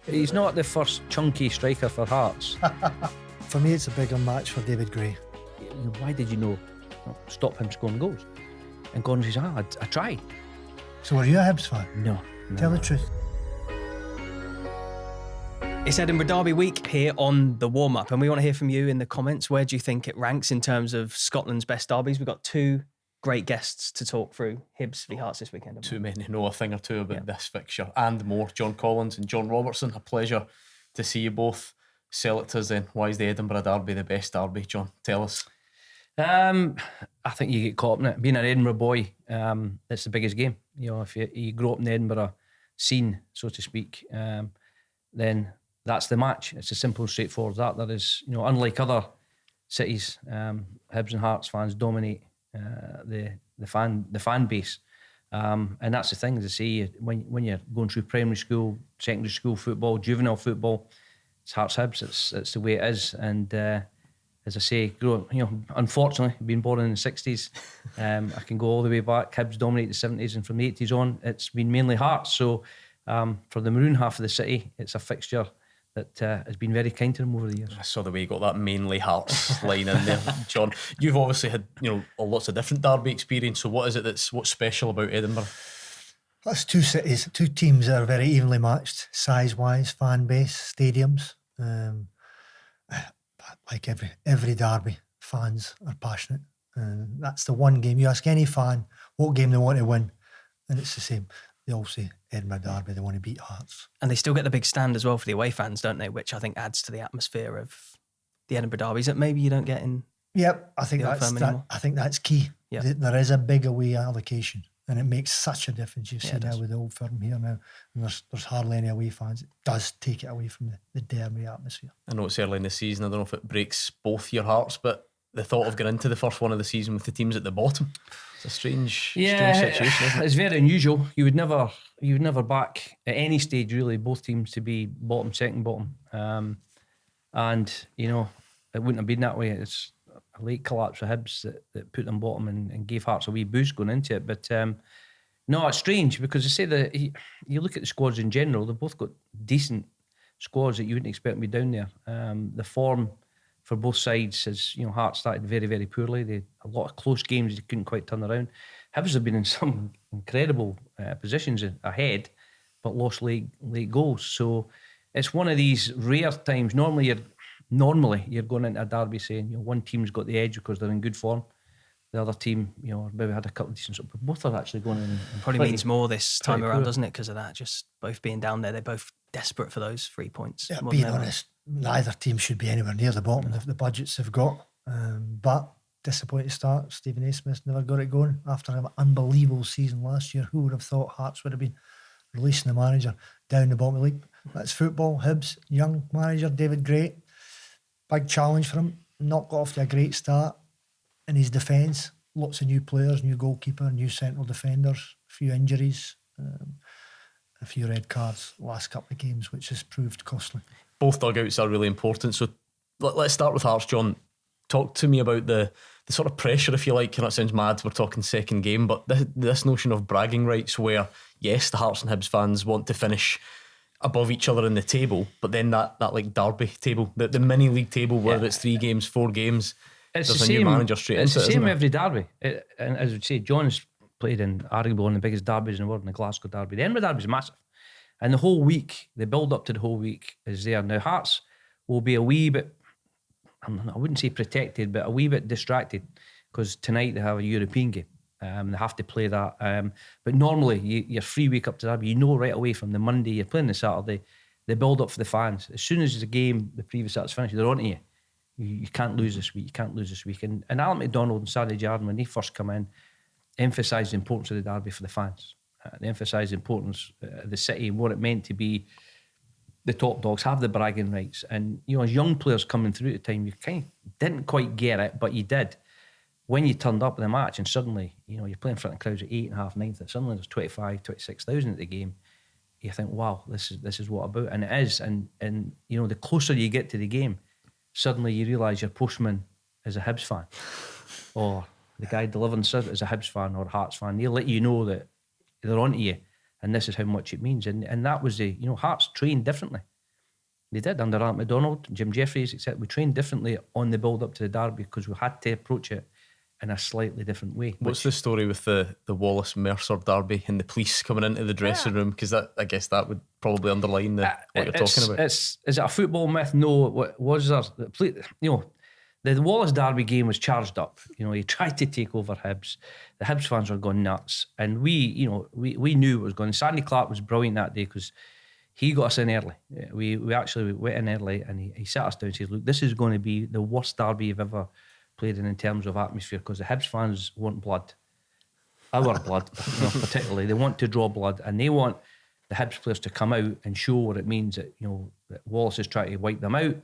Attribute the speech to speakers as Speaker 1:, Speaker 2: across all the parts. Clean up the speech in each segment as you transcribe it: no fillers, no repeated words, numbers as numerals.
Speaker 1: He's not the first chunky striker for Hearts.
Speaker 2: For me, it's a bigger match for David Gray.
Speaker 1: Why did you know? Stop him scoring goals. And Gordon says, I tried.
Speaker 2: So are you a Hibs fan?
Speaker 1: No.
Speaker 2: Tell the truth.
Speaker 3: It's Edinburgh Derby week here on the warm-up, and we want to hear from you in the comments. Where do you think it ranks in terms of Scotland's best derbies? We've got two great guests to talk through Hibs v Hearts this weekend.
Speaker 4: Too many know a thing or two about this fixture and more. John Collins and John Robertson, a pleasure to see you both. Sell it to us then. Why is the Edinburgh Derby the best derby? John, tell us.
Speaker 1: I think you get caught up in it. Being an Edinburgh boy, it's the biggest game. You know, if you grow up in the Edinburgh scene, so to speak, then that's the match. It's as simple and straightforward as that. There is, you know, unlike other cities, Hibs and Hearts fans dominate the fan base, and that's the thing. As I say, when you're going through primary school, secondary school football, juvenile football, it's Hearts Hibs. It's the way it is. And as I say, unfortunately, being born in the 60s, I can go all the way back. Hibs dominated the 70s, and from the 80s on, it's been mainly Hearts. So for the maroon half of the city, it's a fixture that has been very kind to them over the years.
Speaker 4: I saw the way you got that mainly Hearts line in there, John. You've obviously had lots of different derby experience. So what is it what's special about Edinburgh?
Speaker 2: That's two cities, two teams that are very evenly matched, size-wise, fan base, stadiums. Like every derby, fans are passionate. That's the one game. You ask any fan what game they want to win, and it's the same. They all say Edinburgh Derby, they want to beat Hearts.
Speaker 3: And they still get the big stand as well for the away fans, don't they? Which I think adds to the atmosphere of the Edinburgh Derbies that maybe you don't get in.
Speaker 2: Yep, I think that's key.
Speaker 3: Yep.
Speaker 2: There is a big away allocation, and it makes such a difference. You see now with the Old Firm here now, and there's hardly any away fans. It does take it away from the derby atmosphere.
Speaker 4: I know it's early in the season. I don't know if it breaks both your hearts, but the thought of going into the first one of the season with the teams at the bottom, it's a strange situation, isn't it?
Speaker 1: It's very unusual. You would never back at any stage really both teams to be bottom, second bottom, and it wouldn't have been that way. It's a late collapse for Hibs that put them bottom and gave Hearts a wee boost going into it. But no, it's strange because they say that you look at the squads in general, they've both got decent squads that you wouldn't expect to be down there. The form for both sides is, Hearts started very, very poorly. They had a lot of close games they couldn't quite turn around. Hibs have been in some incredible positions ahead, but lost late goals. So it's one of these rare times. Normally you're going into a derby saying, one team's got the edge because they're in good form. The other team, maybe had a couple of decent, but both are actually going in.
Speaker 3: Probably means more this time around, doesn't it? Because of that, just both being down there, they're both desperate for those 3 points.
Speaker 2: Yeah, being honest, neither team should be anywhere near the bottom of the budgets they've got. But disappointing start. Stephen A. Smith never got it going after an unbelievable season last year. Who would have thought Hearts would have been releasing the manager down the bottom of the league? That's football. Hibs, young manager David Gray, big challenge for him. Not got off to a great start in his defence. Lots of new players, new goalkeeper, new central defenders, a few injuries, a few red cards last couple of games, which has proved costly.
Speaker 4: Both dugouts are really important. So let's start with Hearts, John. Talk to me about the sort of pressure, if you like. It sounds mad, we're talking second game, but this notion of bragging rights where, yes, the Hearts and Hibs fans want to finish above each other in the table, but then that like derby table, the mini league table where it's 3 games, 4 games, there's a new manager straight into it.
Speaker 1: It's the same every derby. And as we say, John's played in arguably one of the biggest derbies in the world, in the Glasgow Derby. The Edinburgh Derby is massive. And the whole week, the build up to the whole week is there. Now, Hearts will be a wee bit, I wouldn't say protected, but a wee bit distracted because tonight they have a European game. They have to play that. But normally, your free week up to Derby, right away from the Monday, you're playing the Saturday, the build up for the fans. As soon as the game, the previous Saturday's finished, they're on to you. You can't lose this week. You can't lose this week. And Alan McDonald and Sadie Jardine, when they first come in, emphasised the importance of the derby for the fans. They emphasised the importance of the city and what it meant to be the top dogs, have the bragging rights. And, as young players coming through at the time, you kind of didn't quite get it, but you did. When you turned up in the match and suddenly, you're playing in front of crowds at 8,500, 9,000, suddenly there's 25,000, 26,000 at the game, you think, wow, this is what about. And it is. And the closer you get to the game, suddenly you realise your postman is a Hibs fan, or the guy delivering service is a Hibs fan or a Hearts fan. They'll let you know that they're onto you, and this is how much it means. And that was Hearts trained differently. They did under Art McDonald, Jim Jeffries, except we trained differently on the build up to the derby because we had to approach it in a slightly different way.
Speaker 4: What's the story with the Wallace Mercer derby and the police coming into the dressing room? Because I guess that would probably underline what you're talking about.
Speaker 1: Is it a football myth? No. What was there? The Wallace derby game was charged up. He tried to take over Hibs. The Hibs fans were going nuts, and we knew it was going. Sandy Clark was brilliant that day because he got us in early. We actually went in early, and he sat us down and said, "Look, this is going to be the worst derby you've ever played in terms of atmosphere because the Hibs fans want blood, our blood, particularly. They want to draw blood, and they want the Hibs players to come out and show what it means that that Wallace is trying to wipe them out.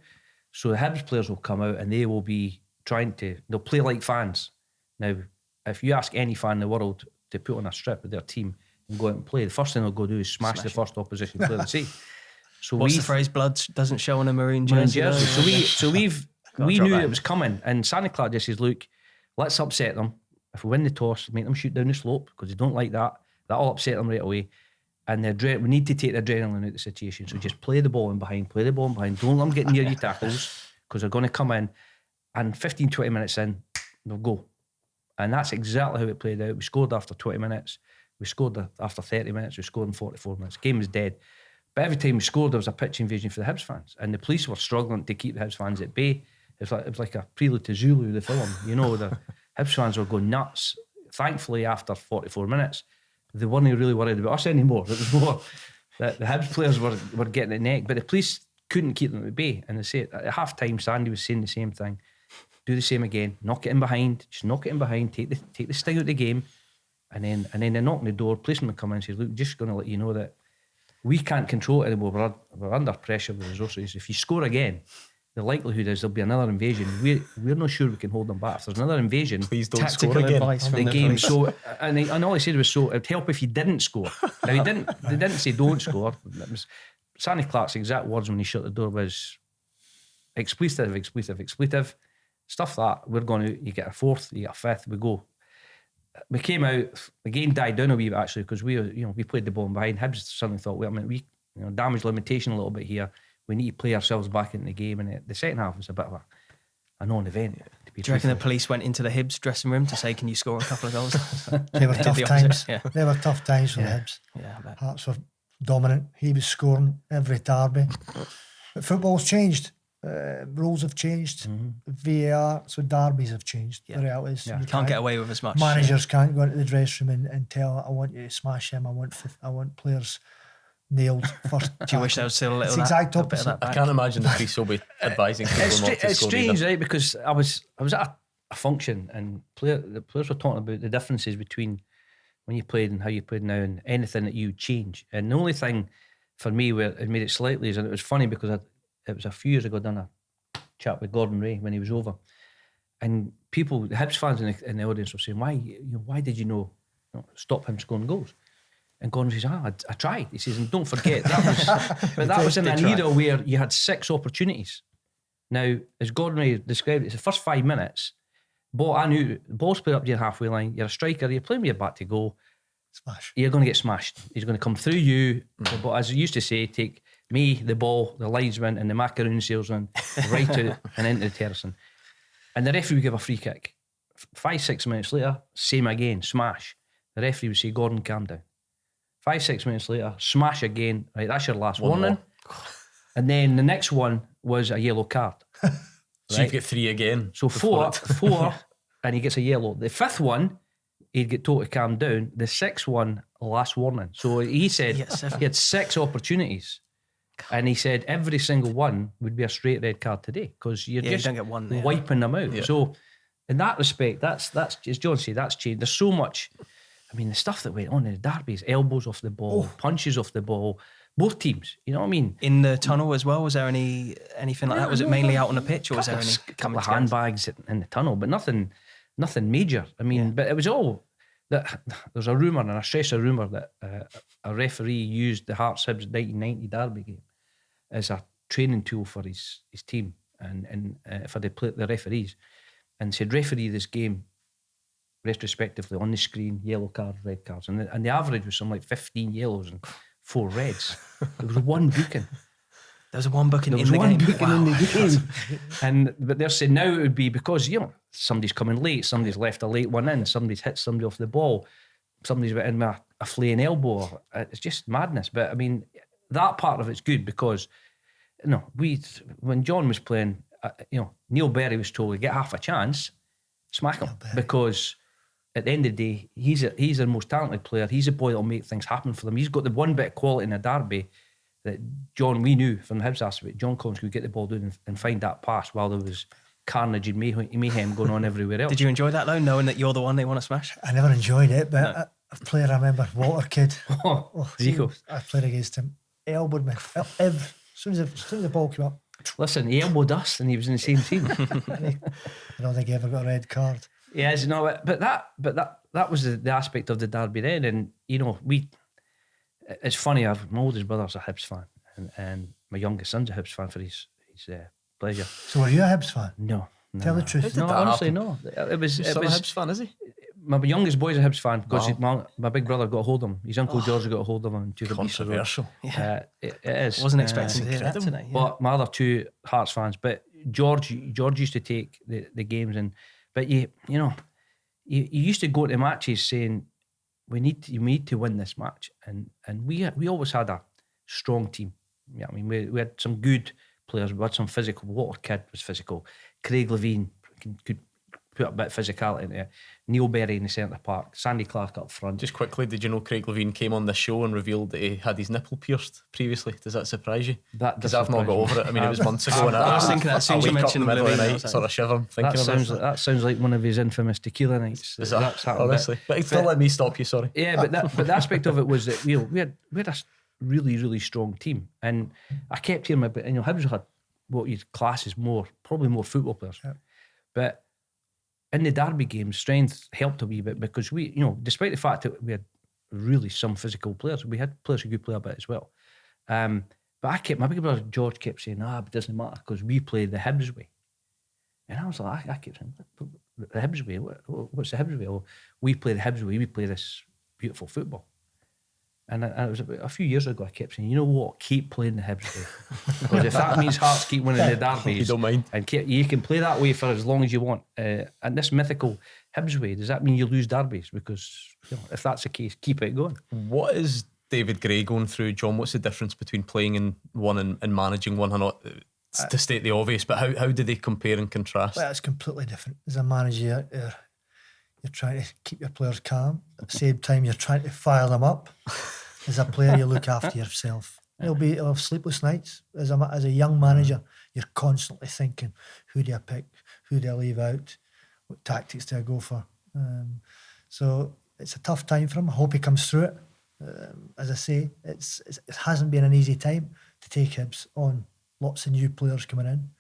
Speaker 1: So the Hibs players will come out and they will be they'll play like fans. Now, if you ask any fan in the world to put on a strip with their team and go out and play, the first thing they'll go do is smash the first opposition player they see. So
Speaker 3: what's the phrase? Blood doesn't show on a maroon jersey.
Speaker 1: We knew it was coming, and Santa Clark just says, "Look, let's upset them. If we win the toss, make them shoot down the slope because they don't like that. That'll upset them right away. And we need to take the adrenaline out of the situation. So just play the ball in behind. Don't let them get near your tackles because they're going to come in. And 15, 20 minutes in, they'll go." And that's exactly how it played out. We scored after 20 minutes. We scored after 30 minutes. We scored in 44 minutes. Game was dead. But every time we scored, there was a pitch invasion for the Hibs fans. And the police were struggling to keep the Hibs fans at bay. It was like a prelude to Zulu, the film. The Hibs fans were going nuts. Thankfully, after 44 minutes, they weren't really worried about us anymore. It was more that the Hibs players were getting the neck, but the police couldn't keep them at bay. And they say at half time, Sandy was saying the same thing. Do the same again. Knock it in behind. Just knock it in behind. Take the sting out of the game. And then they knock on the door. Policeman come in and say, "Look, just going to let you know that we can't control it anymore. We're under pressure with resources. If you score again, the likelihood is there'll be another invasion. We're not sure we can hold them back. If there's another invasion,
Speaker 4: please don't
Speaker 3: tactical
Speaker 4: score again."
Speaker 3: Advice from
Speaker 1: the game.
Speaker 3: police.
Speaker 1: So, and all he said was, "So it'd help if you didn't score." Now they didn't say don't score. It was Sandy Clark's exact words when he shut the door was expletive. Stuff that we're going to. You get a fourth, you get a fifth. We go. We came out. The game died down a wee bit actually because we played the ball behind. Hibs suddenly thought, we damage limitation a little bit here. We need to play ourselves back into the game, and the second half was a bit of a non-event.
Speaker 3: Do you reckon the police went into the Hibs dressing room to say, "Can you score a couple of goals"?
Speaker 2: They were tough times.
Speaker 3: Yeah.
Speaker 2: They were tough times for the Hibs.
Speaker 3: Yeah, I bet.
Speaker 2: Hearts were dominant. He was scoring every derby. But football's changed. Rules have changed. VAR, so derbies have changed.
Speaker 3: Yeah.
Speaker 2: The reality is
Speaker 3: You can't get away with as much.
Speaker 2: Managers can't go into the dressing room and tell, "I want you to smash him. I want players nailed first."
Speaker 3: Do you wish there was still a little
Speaker 2: It's the exact
Speaker 3: a bit of
Speaker 2: opposite.
Speaker 3: that
Speaker 4: I
Speaker 3: back?
Speaker 4: can't imagine the police will be advising people not to score.
Speaker 1: It's strange,
Speaker 4: either.
Speaker 1: right? Because I was at a function and the players were talking about the differences between when you played and how you played now, and anything that you would change. And the only thing for me where it made it slightly is, and it was funny because it was a few years ago, I'd done a chat with Gordon Ray when he was over, and people, the Hibs fans in the audience were saying, why did you stop him scoring goals? And Gordon says, I tried. He says, and don't forget that was in an era where you had 6 opportunities. Now, as Gordon Ray described it, it's the first 5 minutes. I knew the ball's played up to your halfway line. You're a striker. You're playing with your back to goal.
Speaker 2: Smash.
Speaker 1: You're going to get smashed. He's going to come through you. But as I used to say, take me, the ball, the linesman, and the macaroon salesman right out and into the terracing. And the referee would give a free kick. 5-6 minutes later, same again, smash. The referee would say, "Gordon, calm down." 5-6 minutes later, smash again. Right, that's your last warning. And then the next one was a yellow card.
Speaker 4: So you get 3 again.
Speaker 1: So 4, and he gets a yellow. The 5th one, he'd get told to calm down. The 6th one, last warning. So he said he had 6 opportunities. And he said every single one would be a straight red card today because you're just
Speaker 3: you don't get one there.
Speaker 1: wiping them out.
Speaker 4: Yeah.
Speaker 1: So in that respect, that's as John said, that's changed. There's so much. I mean, the stuff that went on in the derbies, elbows off the ball, punches off the ball, both teams. You know what I mean?
Speaker 3: In the tunnel as well, was there anything like that? Was it mainly out on the pitch, or was there any
Speaker 1: couple of handbags in the tunnel, but nothing major. I mean, but it was all that. There's a rumour, and I stress a rumour, that a referee used the Hearts Hibs 1990 derby game as a training tool for his team and for the referees, and said, "Referee this game retrospectively on the screen, yellow cards, red cards," and the average was something like 15 yellows and 4 reds. There was one booking.
Speaker 3: There's a one booking
Speaker 1: There
Speaker 3: in
Speaker 1: was
Speaker 3: the
Speaker 1: one
Speaker 3: game.
Speaker 1: booking in the game. But they're saying now it would be because, somebody's coming late, somebody's left a late one in, somebody's hit somebody off the ball, somebody's went in with a flaying elbow. It's just madness. But I mean, that part of it's good because, when John was playing, Neil Berry was told to get half a chance, smack him. Because at the end of the day, he's the most talented player. He's a boy that'll make things happen for them. He's got the one bit of quality in a derby that John, we knew from the Hibs aspect, John Collins could get the ball down and find that pass while there was carnage and mayhem going on everywhere else.
Speaker 3: Did you enjoy that though, knowing that you're the one they want to smash?
Speaker 2: I never enjoyed it, but a player I remember, Walter Kidd.
Speaker 1: Zico.
Speaker 2: I played against him. He elbowed me. As soon as the ball came up.
Speaker 1: Listen, he elbowed us and he was in the same team.
Speaker 2: I don't think he ever got a red card.
Speaker 1: Yes, no, but that was the aspect of the derby then, and it's funny. My oldest brother's a Hibs fan, and my youngest son's a Hibs fan for his pleasure.
Speaker 2: So were you a Hibs fan?
Speaker 1: No.
Speaker 2: Tell the truth.
Speaker 1: No, honestly, no. It was
Speaker 4: a Hibs fan, is he?
Speaker 1: My youngest boy's a Hibs fan because my big brother got a hold of him. His uncle George got a hold of him.
Speaker 4: Controversial.
Speaker 1: It is.
Speaker 3: Wasn't expecting to hear that tonight.
Speaker 1: But my other two Hearts fans. But George used to take the games, but you used to go to matches saying we need to win this match, and we always had a strong team. Yeah, I mean we had some good players. We had some physical. Walter Kidd was physical. Craig Levine could put a bit of physicality into it. Neil Berry in the centre park. Sandy Clark up front.
Speaker 4: Just quickly, did you know Craig Levine came on the show and revealed that he had his nipple pierced previously? Does that surprise you?
Speaker 1: Because
Speaker 4: I've not got over it. I mean, it was months ago. And
Speaker 3: I was thinking that as soon as you mentioned
Speaker 4: the middle of the
Speaker 3: Levine,
Speaker 4: night, sort of shiver thinking
Speaker 1: that sounds like one of his infamous tequila nights.
Speaker 4: Is that honestly? But don't let me stop you. Sorry.
Speaker 1: Yeah, but the aspect of it was that we had a really, really strong team, and I kept hearing about Hibs had what you'd class as probably more football players, but in the derby games, strength helped a wee bit because we, despite the fact that we had really some physical players, we had players who could play a bit as well. But my big brother George kept saying, but it doesn't matter because we play the Hibs way. And I was like, I kept saying, the Hibs way? What's the Hibs way? Well, we play the Hibs way, we play this beautiful football. And it was about a few years ago I kept saying, you know what, keep playing the Hibs way. Because if that means Hearts keep winning the derbies,
Speaker 4: you don't mind.
Speaker 1: And you can play that way for as long as you want. And this mythical Hibs way, does that mean you lose derbies? Because if that's the case, keep it going.
Speaker 4: What is David Gray going through, John? What's the difference between playing in one and managing one? I know to state the obvious, but how do they compare and contrast?
Speaker 2: Well, it's completely different. As a manager, you're trying to keep your players calm. At the same time, you're trying to fire them up. As a player, you look after yourself. You'll have sleepless nights. As a young manager, you're constantly thinking, who do I pick? Who do I leave out? What tactics do I go for? So it's a tough time for him. I hope he comes through it. As I say, it hasn't been an easy time to take Hibs on. Lots of new players coming in.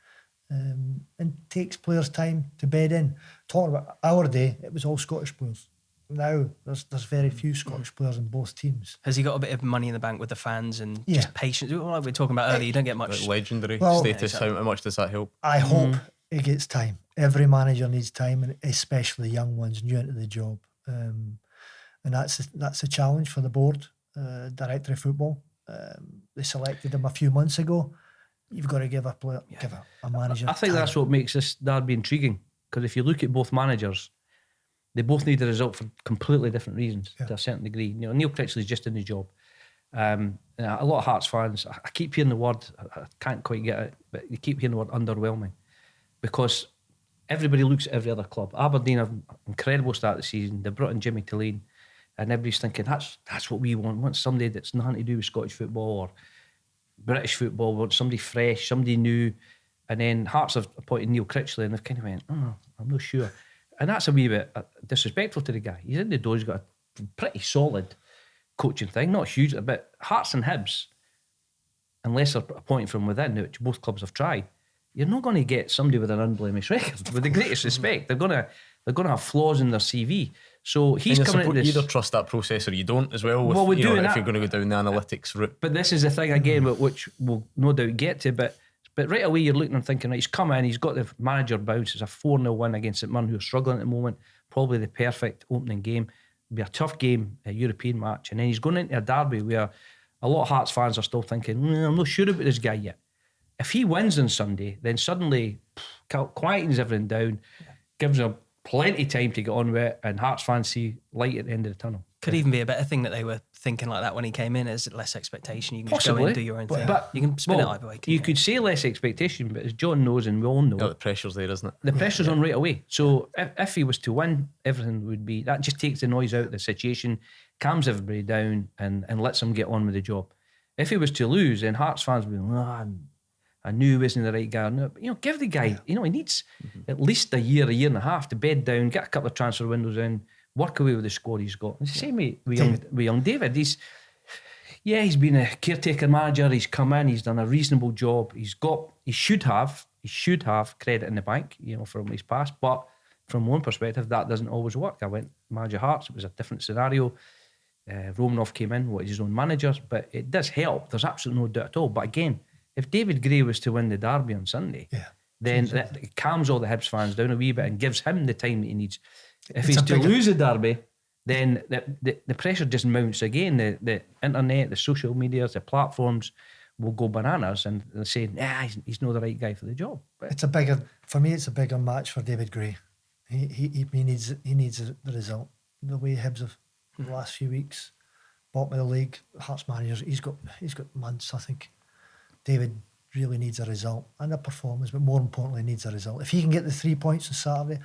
Speaker 2: And takes players time to bed in. Talking about our day, it was all Scottish players. Now there's very few Scottish players in both teams.
Speaker 3: Has he got a bit of money in the bank with the fans and just patience? Like we were talking about earlier, you don't get much
Speaker 4: like legendary status.
Speaker 3: Yeah, exactly.
Speaker 4: How much does that help?
Speaker 2: I hope he gets time. Every manager needs time, and especially young ones new into the job. And that's a challenge for the board, director of football. They selected him a few months ago. You've got to give a manager.
Speaker 1: I think
Speaker 2: time.
Speaker 1: that's what makes this derby intriguing. Because if you look at both managers, they both need the result for completely different reasons to a certain degree. Neil Critchley is just in his job. A lot of Hearts fans, I keep hearing the word, I can't quite get it, but you keep hearing the word underwhelming because everybody looks at every other club. Aberdeen have an incredible start of the season. They brought in Jimmy Tulane, and everybody's thinking that's what we want. We want somebody that's nothing to do with Scottish football or British football. We want somebody fresh, somebody new. And then Hearts have appointed Neil Critchley, and they've kind of went, I'm not sure. And that's a wee bit disrespectful to the guy. He's in the door, he's got a pretty solid coaching thing, not huge, but Hearts and Hibs, unless they're appointed from within, which both clubs have tried, you're not going to get somebody with an unblemished record. With the greatest respect, they're going to have flaws in their CV. So he's coming into this.
Speaker 4: You either trust that process or you don't as well. If you're going to go down the analytics route.
Speaker 1: But this is the thing again, which we'll no doubt get to. But right away you're looking and thinking, right, he's come in, he's got the manager bounce. It's a 4-0 win against St Mirren, who are struggling at the moment. Probably the perfect opening game. It'll be a tough game, a European match, and then he's going into a derby where a lot of Hearts fans are still thinking, I'm not sure about this guy yet. If he wins on Sunday, then suddenly quietens everything down, gives them plenty of time to get on with it, and Hearts fans see light at the end of the tunnel.
Speaker 3: Could even be a better thing that they were thinking like that when he came in, as less expectation. You can just go in and do your own thing.
Speaker 1: But
Speaker 3: you can spin it either way.
Speaker 1: You could say less expectation, but as John knows and we all know,
Speaker 4: the pressure's there, isn't it?
Speaker 1: the pressure's on right away. So if he was to win, everything would be, that just takes the noise out of the situation, calms everybody down, and lets them get on with the job. If he was to lose, then Hearts fans would be, I knew he wasn't the right guy. No, but, give the guy, he needs at least a year and a half to bed down, get a couple of transfer windows in, work away with the squad he's got. It's the same with young David. He's been a caretaker manager. He's come in. He's done a reasonable job. He should have credit in the bank, from his past. But from one perspective, that doesn't always work. I went manager Hearts. It was a different scenario. Romanoff came in, his own managers, but it does help. There's absolutely no doubt at all. But again, if David Gray was to win the derby on Sunday, then it calms all the Hibs fans down a wee bit and gives him the time that he needs. If he's to lose the derby, then the pressure just mounts again. The internet, the social media, the platforms will go bananas and they'll say, he's not the right guy for the job. But
Speaker 2: it's a bigger match for David Gray. He needs the result. The way Hibs have the last few weeks, bottom of the league, Hearts managers, he's got months. I think David really needs a result and a performance, but more importantly, needs a result. If he can get the 3 points on Saturday,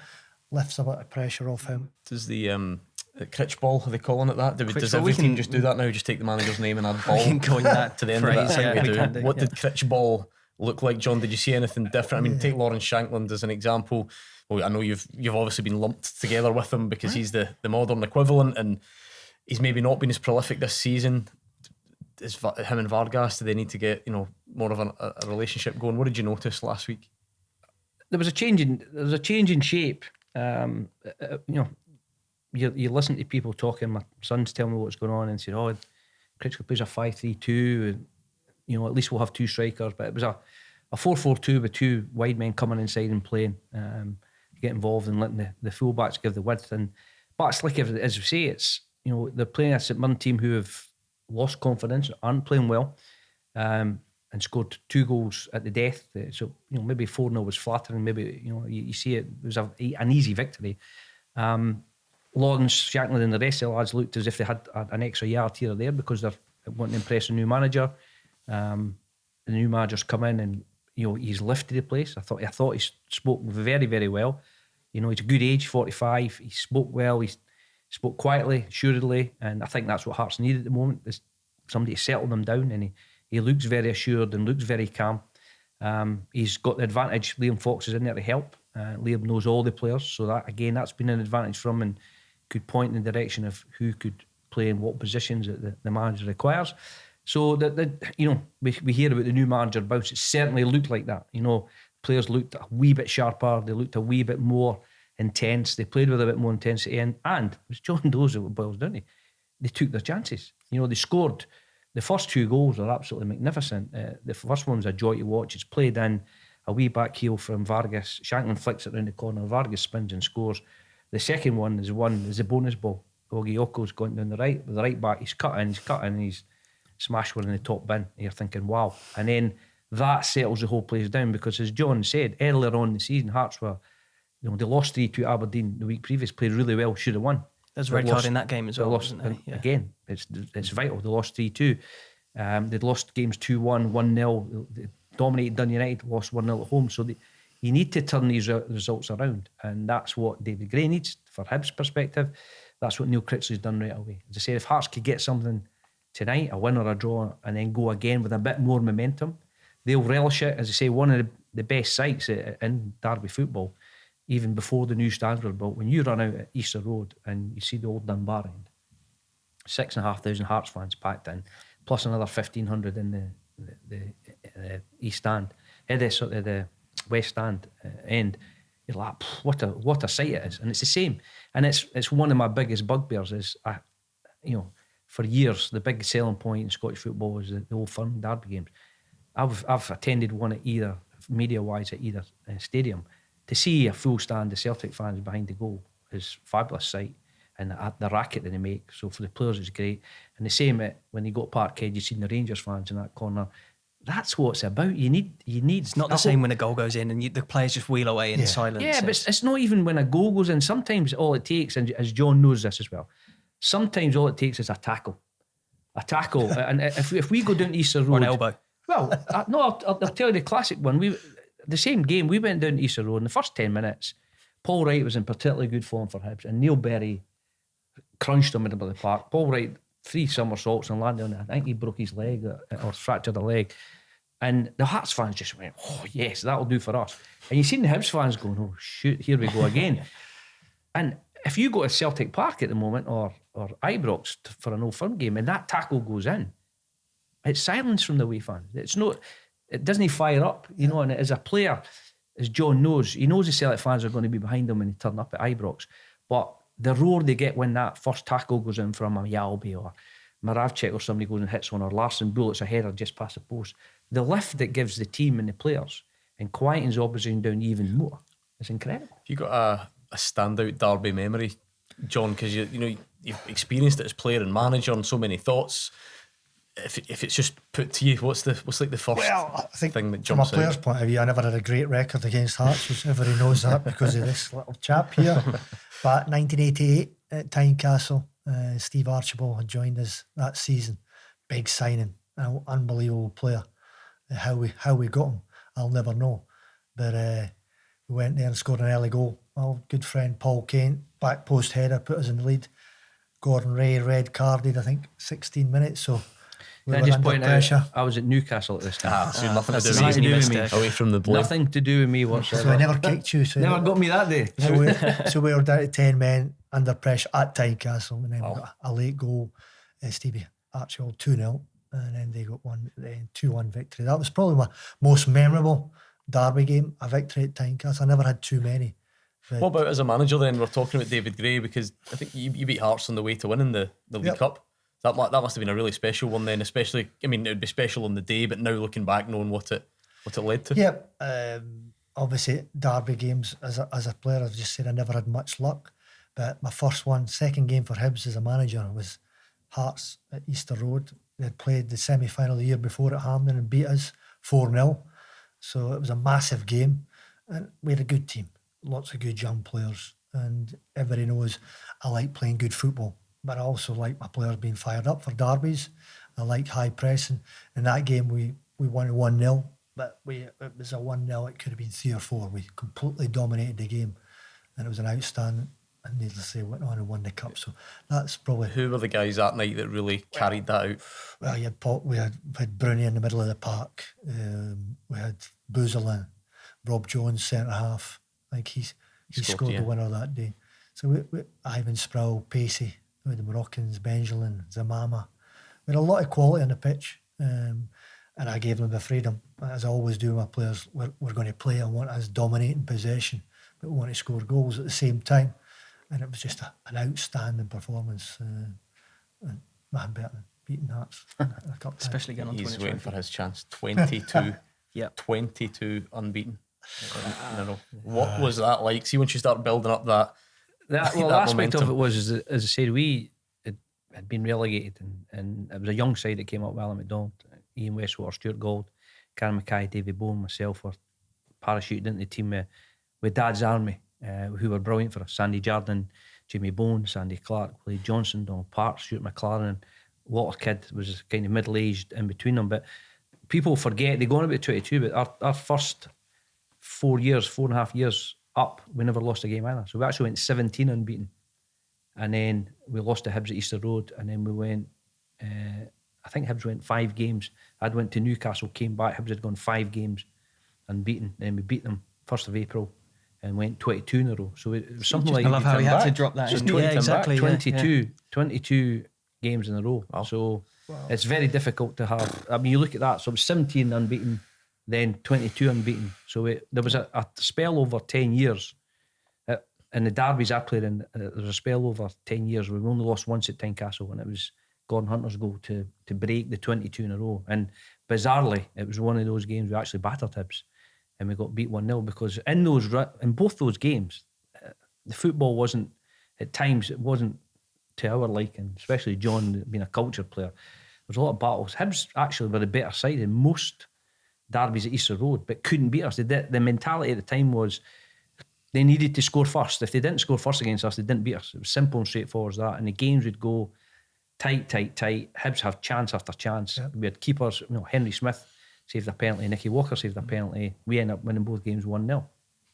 Speaker 2: lifts a bit of pressure off him.
Speaker 4: Does the Critch ball, are they calling it that? Does every
Speaker 3: we
Speaker 4: team just do that now? Just take the manager's name and add ball
Speaker 3: we can coin that
Speaker 4: to the end
Speaker 3: phrase,
Speaker 4: of it. What did Critch ball look like, John? Did you see anything different? I mean, take Lawrence Shankland as an example. Well, I know you've obviously been lumped together with him because he's the modern equivalent, and he's maybe not been as prolific this season. Is him and Vargas, do they need to get more of a relationship going? What did you notice last week?
Speaker 1: There was a change in shape. You listen to people talking. My son's telling me what's going on and said, Critchley plays a 5-3-2, and at least we'll have two strikers. But it was a 4-4-2 with two wide men coming inside and playing. Get involved and letting the fullbacks give the width. But it's like, as we say, it's they're playing a St Mirren team who have lost confidence, aren't playing well, and scored 2 goals at the death. So maybe 4-0 was flattering. Maybe you see it was an easy victory. Lawrence, Shankland and the rest of the lads looked as if they had an extra yard here or there because they're wanting to impress a new manager. The new manager's come in and he's lifted the place. I thought he spoke very, very well. He's a good age, 45. He spoke well. He spoke quietly, assuredly, and I think that's what Hearts need at the moment, is somebody to settle them down, and he looks very assured and looks very calm. He's got the advantage. Liam Fox is in there to help. Liam knows all the players, so that's been an advantage for him and could point in the direction of who could play in what positions that the manager requires. So we hear about the new manager bounce. It certainly looked like that. Players looked a wee bit sharper. They looked a wee bit more intense. They played with a bit more intensity, and as John knows it boils down to, they took their chances. They scored. The first 2 goals are absolutely magnificent. The first one was a joy to watch. It's played in a wee back heel from Vargas. Shankland flicks it round the corner. Vargas spins and scores. The second one is a bonus ball. Ogioko's gone down the right with the right back. He's cut in, and he's smashed one in the top bin. You're thinking, wow. And then that settles the whole place down because, as John said, earlier on in the season, Hearts were, they lost 3-2 to Aberdeen the week previous, played really well, should have won.
Speaker 3: There's a red card in that game as well, wasn't there? Yeah.
Speaker 1: Again, it's vital. They lost 3-2. They'd lost games 2-1, 1-0. They dominated Dun United, lost 1-0 at home. So you need to turn these results around. And that's what David Gray needs for Hibs' perspective. That's what Neil Critchley's done right away. As I say, if Hearts could get something tonight, a win or a draw, and then go again with a bit more momentum, they'll relish it. As I say, one of the best sights in Derby football, even before the new stands were built, when you run out at Easter Road and you see the old Dunbar end, 6,500 Hearts fans packed in, plus another 1,500 in the East Stand, the West Stand end. You're like, what a sight it is, and it's the same. And it's one of my biggest bugbears. Is for years the big selling point in Scottish football was the Old Firm Derby games. I've attended one at either media-wise at either stadium. To see a full stand of Celtic fans behind the goal is a fabulous sight, and the racket that they make. So for the players, it's great. And the same when they go to Parkhead, you've seen the Rangers fans in that corner. That's what it's about. You need.
Speaker 3: It's not the same when a goal goes in and the players just wheel away in silence.
Speaker 1: Yeah, but it's not even when a goal goes in. Sometimes all it takes, and as John knows this as well, sometimes all it takes is a tackle. And if we go down to Easter Road,
Speaker 3: or an elbow.
Speaker 1: Well, I'll tell you the classic one. The same game, we went down to Easter Road in the first 10 minutes. Paul Wright was in particularly good form for Hibs, and Neil Berry crunched him in the middle of the park. Paul Wright, 3 somersaults and landed on it. I think he broke his leg or fractured a leg. And the Hearts fans just went, oh yes, that'll do for us. And you seen the Hibs fans going, oh shoot, here we go again. And if you go to Celtic Park at the moment or Ibrox for an Old Firm game and that tackle goes in, it's silence from the away fans. It doesn't fire up, and as a player, as John knows, he knows the Celtic fans are going to be behind him when he turn up at Ibrox. But the roar they get when that first tackle goes in from a Yalby or Moravcik or somebody goes and hits one, or Larson bullets a header just past the post, the lift that gives the team and the players and quietens the opposition down even more. It's incredible. Have
Speaker 4: you got a standout derby memory, John? Because you've experienced it as player and manager and so many thoughts. If it's just put to you, what's like the first
Speaker 2: I think
Speaker 4: thing that
Speaker 2: jumps out? From a player's
Speaker 4: out?
Speaker 2: point of view, I never had a great record against Hearts. Everybody knows that because of this little chap here. But 1988 at Tynecastle, Steve Archibald had joined us that season. Big signing, an unbelievable player. How we got him, I'll never know. But we went there and scored an early goal. Our good friend Paul Kane, back post header, put us in the lead. Gordon Ray red carded, I think, 16 minutes. So we
Speaker 1: Can I
Speaker 2: were
Speaker 1: just
Speaker 2: under
Speaker 1: point
Speaker 2: pressure.
Speaker 1: out, I was at Newcastle at this time.
Speaker 4: So nothing to
Speaker 3: that's
Speaker 4: do
Speaker 3: the
Speaker 4: with
Speaker 3: season you missed
Speaker 1: me.
Speaker 3: it.
Speaker 4: Away from the blue.
Speaker 1: Nothing to do with me whatsoever.
Speaker 2: So I never kicked you. So
Speaker 1: Never got me that day.
Speaker 2: So we were down to 10 men under pressure at Tynecastle, and then we got a late goal. Stevie Archibald 2-0, and then they got 2-1 victory. That was probably my most memorable derby game, a victory at Tynecastle. I never had too many.
Speaker 4: What about as a manager then? We're talking about David Gray, because I think you beat Hearts on the way to winning the League Cup. That must have been a really special one then, especially, I mean, it would be special on the day, but now looking back, knowing what it led to.
Speaker 2: Yep. Obviously, derby games, as a player, I've just said I never had much luck. But my second game for Hibs as a manager was Hearts at Easter Road. They had played the semi-final the year before at Hampden and beat us 4-0. So it was a massive game. And we had a good team, lots of good young players. And everybody knows I like playing good football. But I also like my players being fired up for derbies. I like high pressing. In that game, we won 1-0, but it was a 1-0. It could have been 3 or 4. We completely dominated the game, and it was an outstanding. And needless to say, went on and won the cup. So that's probably.
Speaker 4: Who were the guys that night that really carried that out?
Speaker 2: Well, we had Bruni in the middle of the park. We had Boozle, Rob Jones, centre half. I think he scored the winner that day. So we Ivan Sproul, Pacey. We had the Moroccans, Benjamin, Zamama. We had a lot of quality on the pitch, and I gave them the freedom. As I always do with my players, we're going to play. I want us dominating possession, but we want to score goals at the same time. And it was just an outstanding performance. And man, better than beating Hearts.
Speaker 3: Especially getting on to
Speaker 4: He's
Speaker 3: win a
Speaker 4: waiting
Speaker 3: trophy.
Speaker 4: for his chance. 22.
Speaker 3: Yep.
Speaker 4: 22 unbeaten. What was that like? See, once you start building up that
Speaker 1: The aspect
Speaker 4: momentum.
Speaker 1: of it was, as I said, we had been relegated, and it was a young side that came up with Alan McDonald, Ian Westwater, Stuart Gold, Karen Mackay, Davy Bone, myself were parachuted into the team with Dad's Army, who were brilliant for us. Sandy Jardine, Jimmy Bone, Sandy Clark, Willie Johnson, Donald Park, Stuart McLaren. Walter Kidd was kind of middle-aged in between them, but people forget, they go on about 22, but our first 4.5 years up, we never lost a game either. So we actually went 17 unbeaten, and then we lost to Hibs at Easter Road, and then we went I think Hibs went 5 games. I'd went to Newcastle, came back, Hibs had gone 5 games unbeaten, then we beat them 1st of April and went 22 in a row. So it was something like,
Speaker 3: I love how he had to drop that
Speaker 1: just
Speaker 3: in.
Speaker 1: 20
Speaker 3: Yeah, exactly.
Speaker 1: 22 games in a row.
Speaker 4: Wow.
Speaker 1: So it's very difficult to have. I mean, you look at that, so it was 17 unbeaten, then 22 unbeaten. So there was a spell over 10 years. In the derbies I played in, there was a spell over 10 years. We've only lost once at Tynecastle, and it was Gordon Hunter's goal to break the 22 in a row. And bizarrely, it was one of those games we actually battered Hibs, and we got beat 1-0, because in both those games, the football wasn't, at times, it wasn't to our liking, especially John being a culture player. There was a lot of battles. Hibs actually were the better side in most derbies at Easter Road, but couldn't beat us. The mentality at the time was they needed to score first. If they didn't score first against us, they didn't beat us. It was simple and straightforward as that. And the games would go tight. Hibs have chance after chance.
Speaker 2: Yep.
Speaker 1: We had keepers. Henry Smith saved a penalty. Nicky Walker saved a penalty. We ended up winning both games 1-0.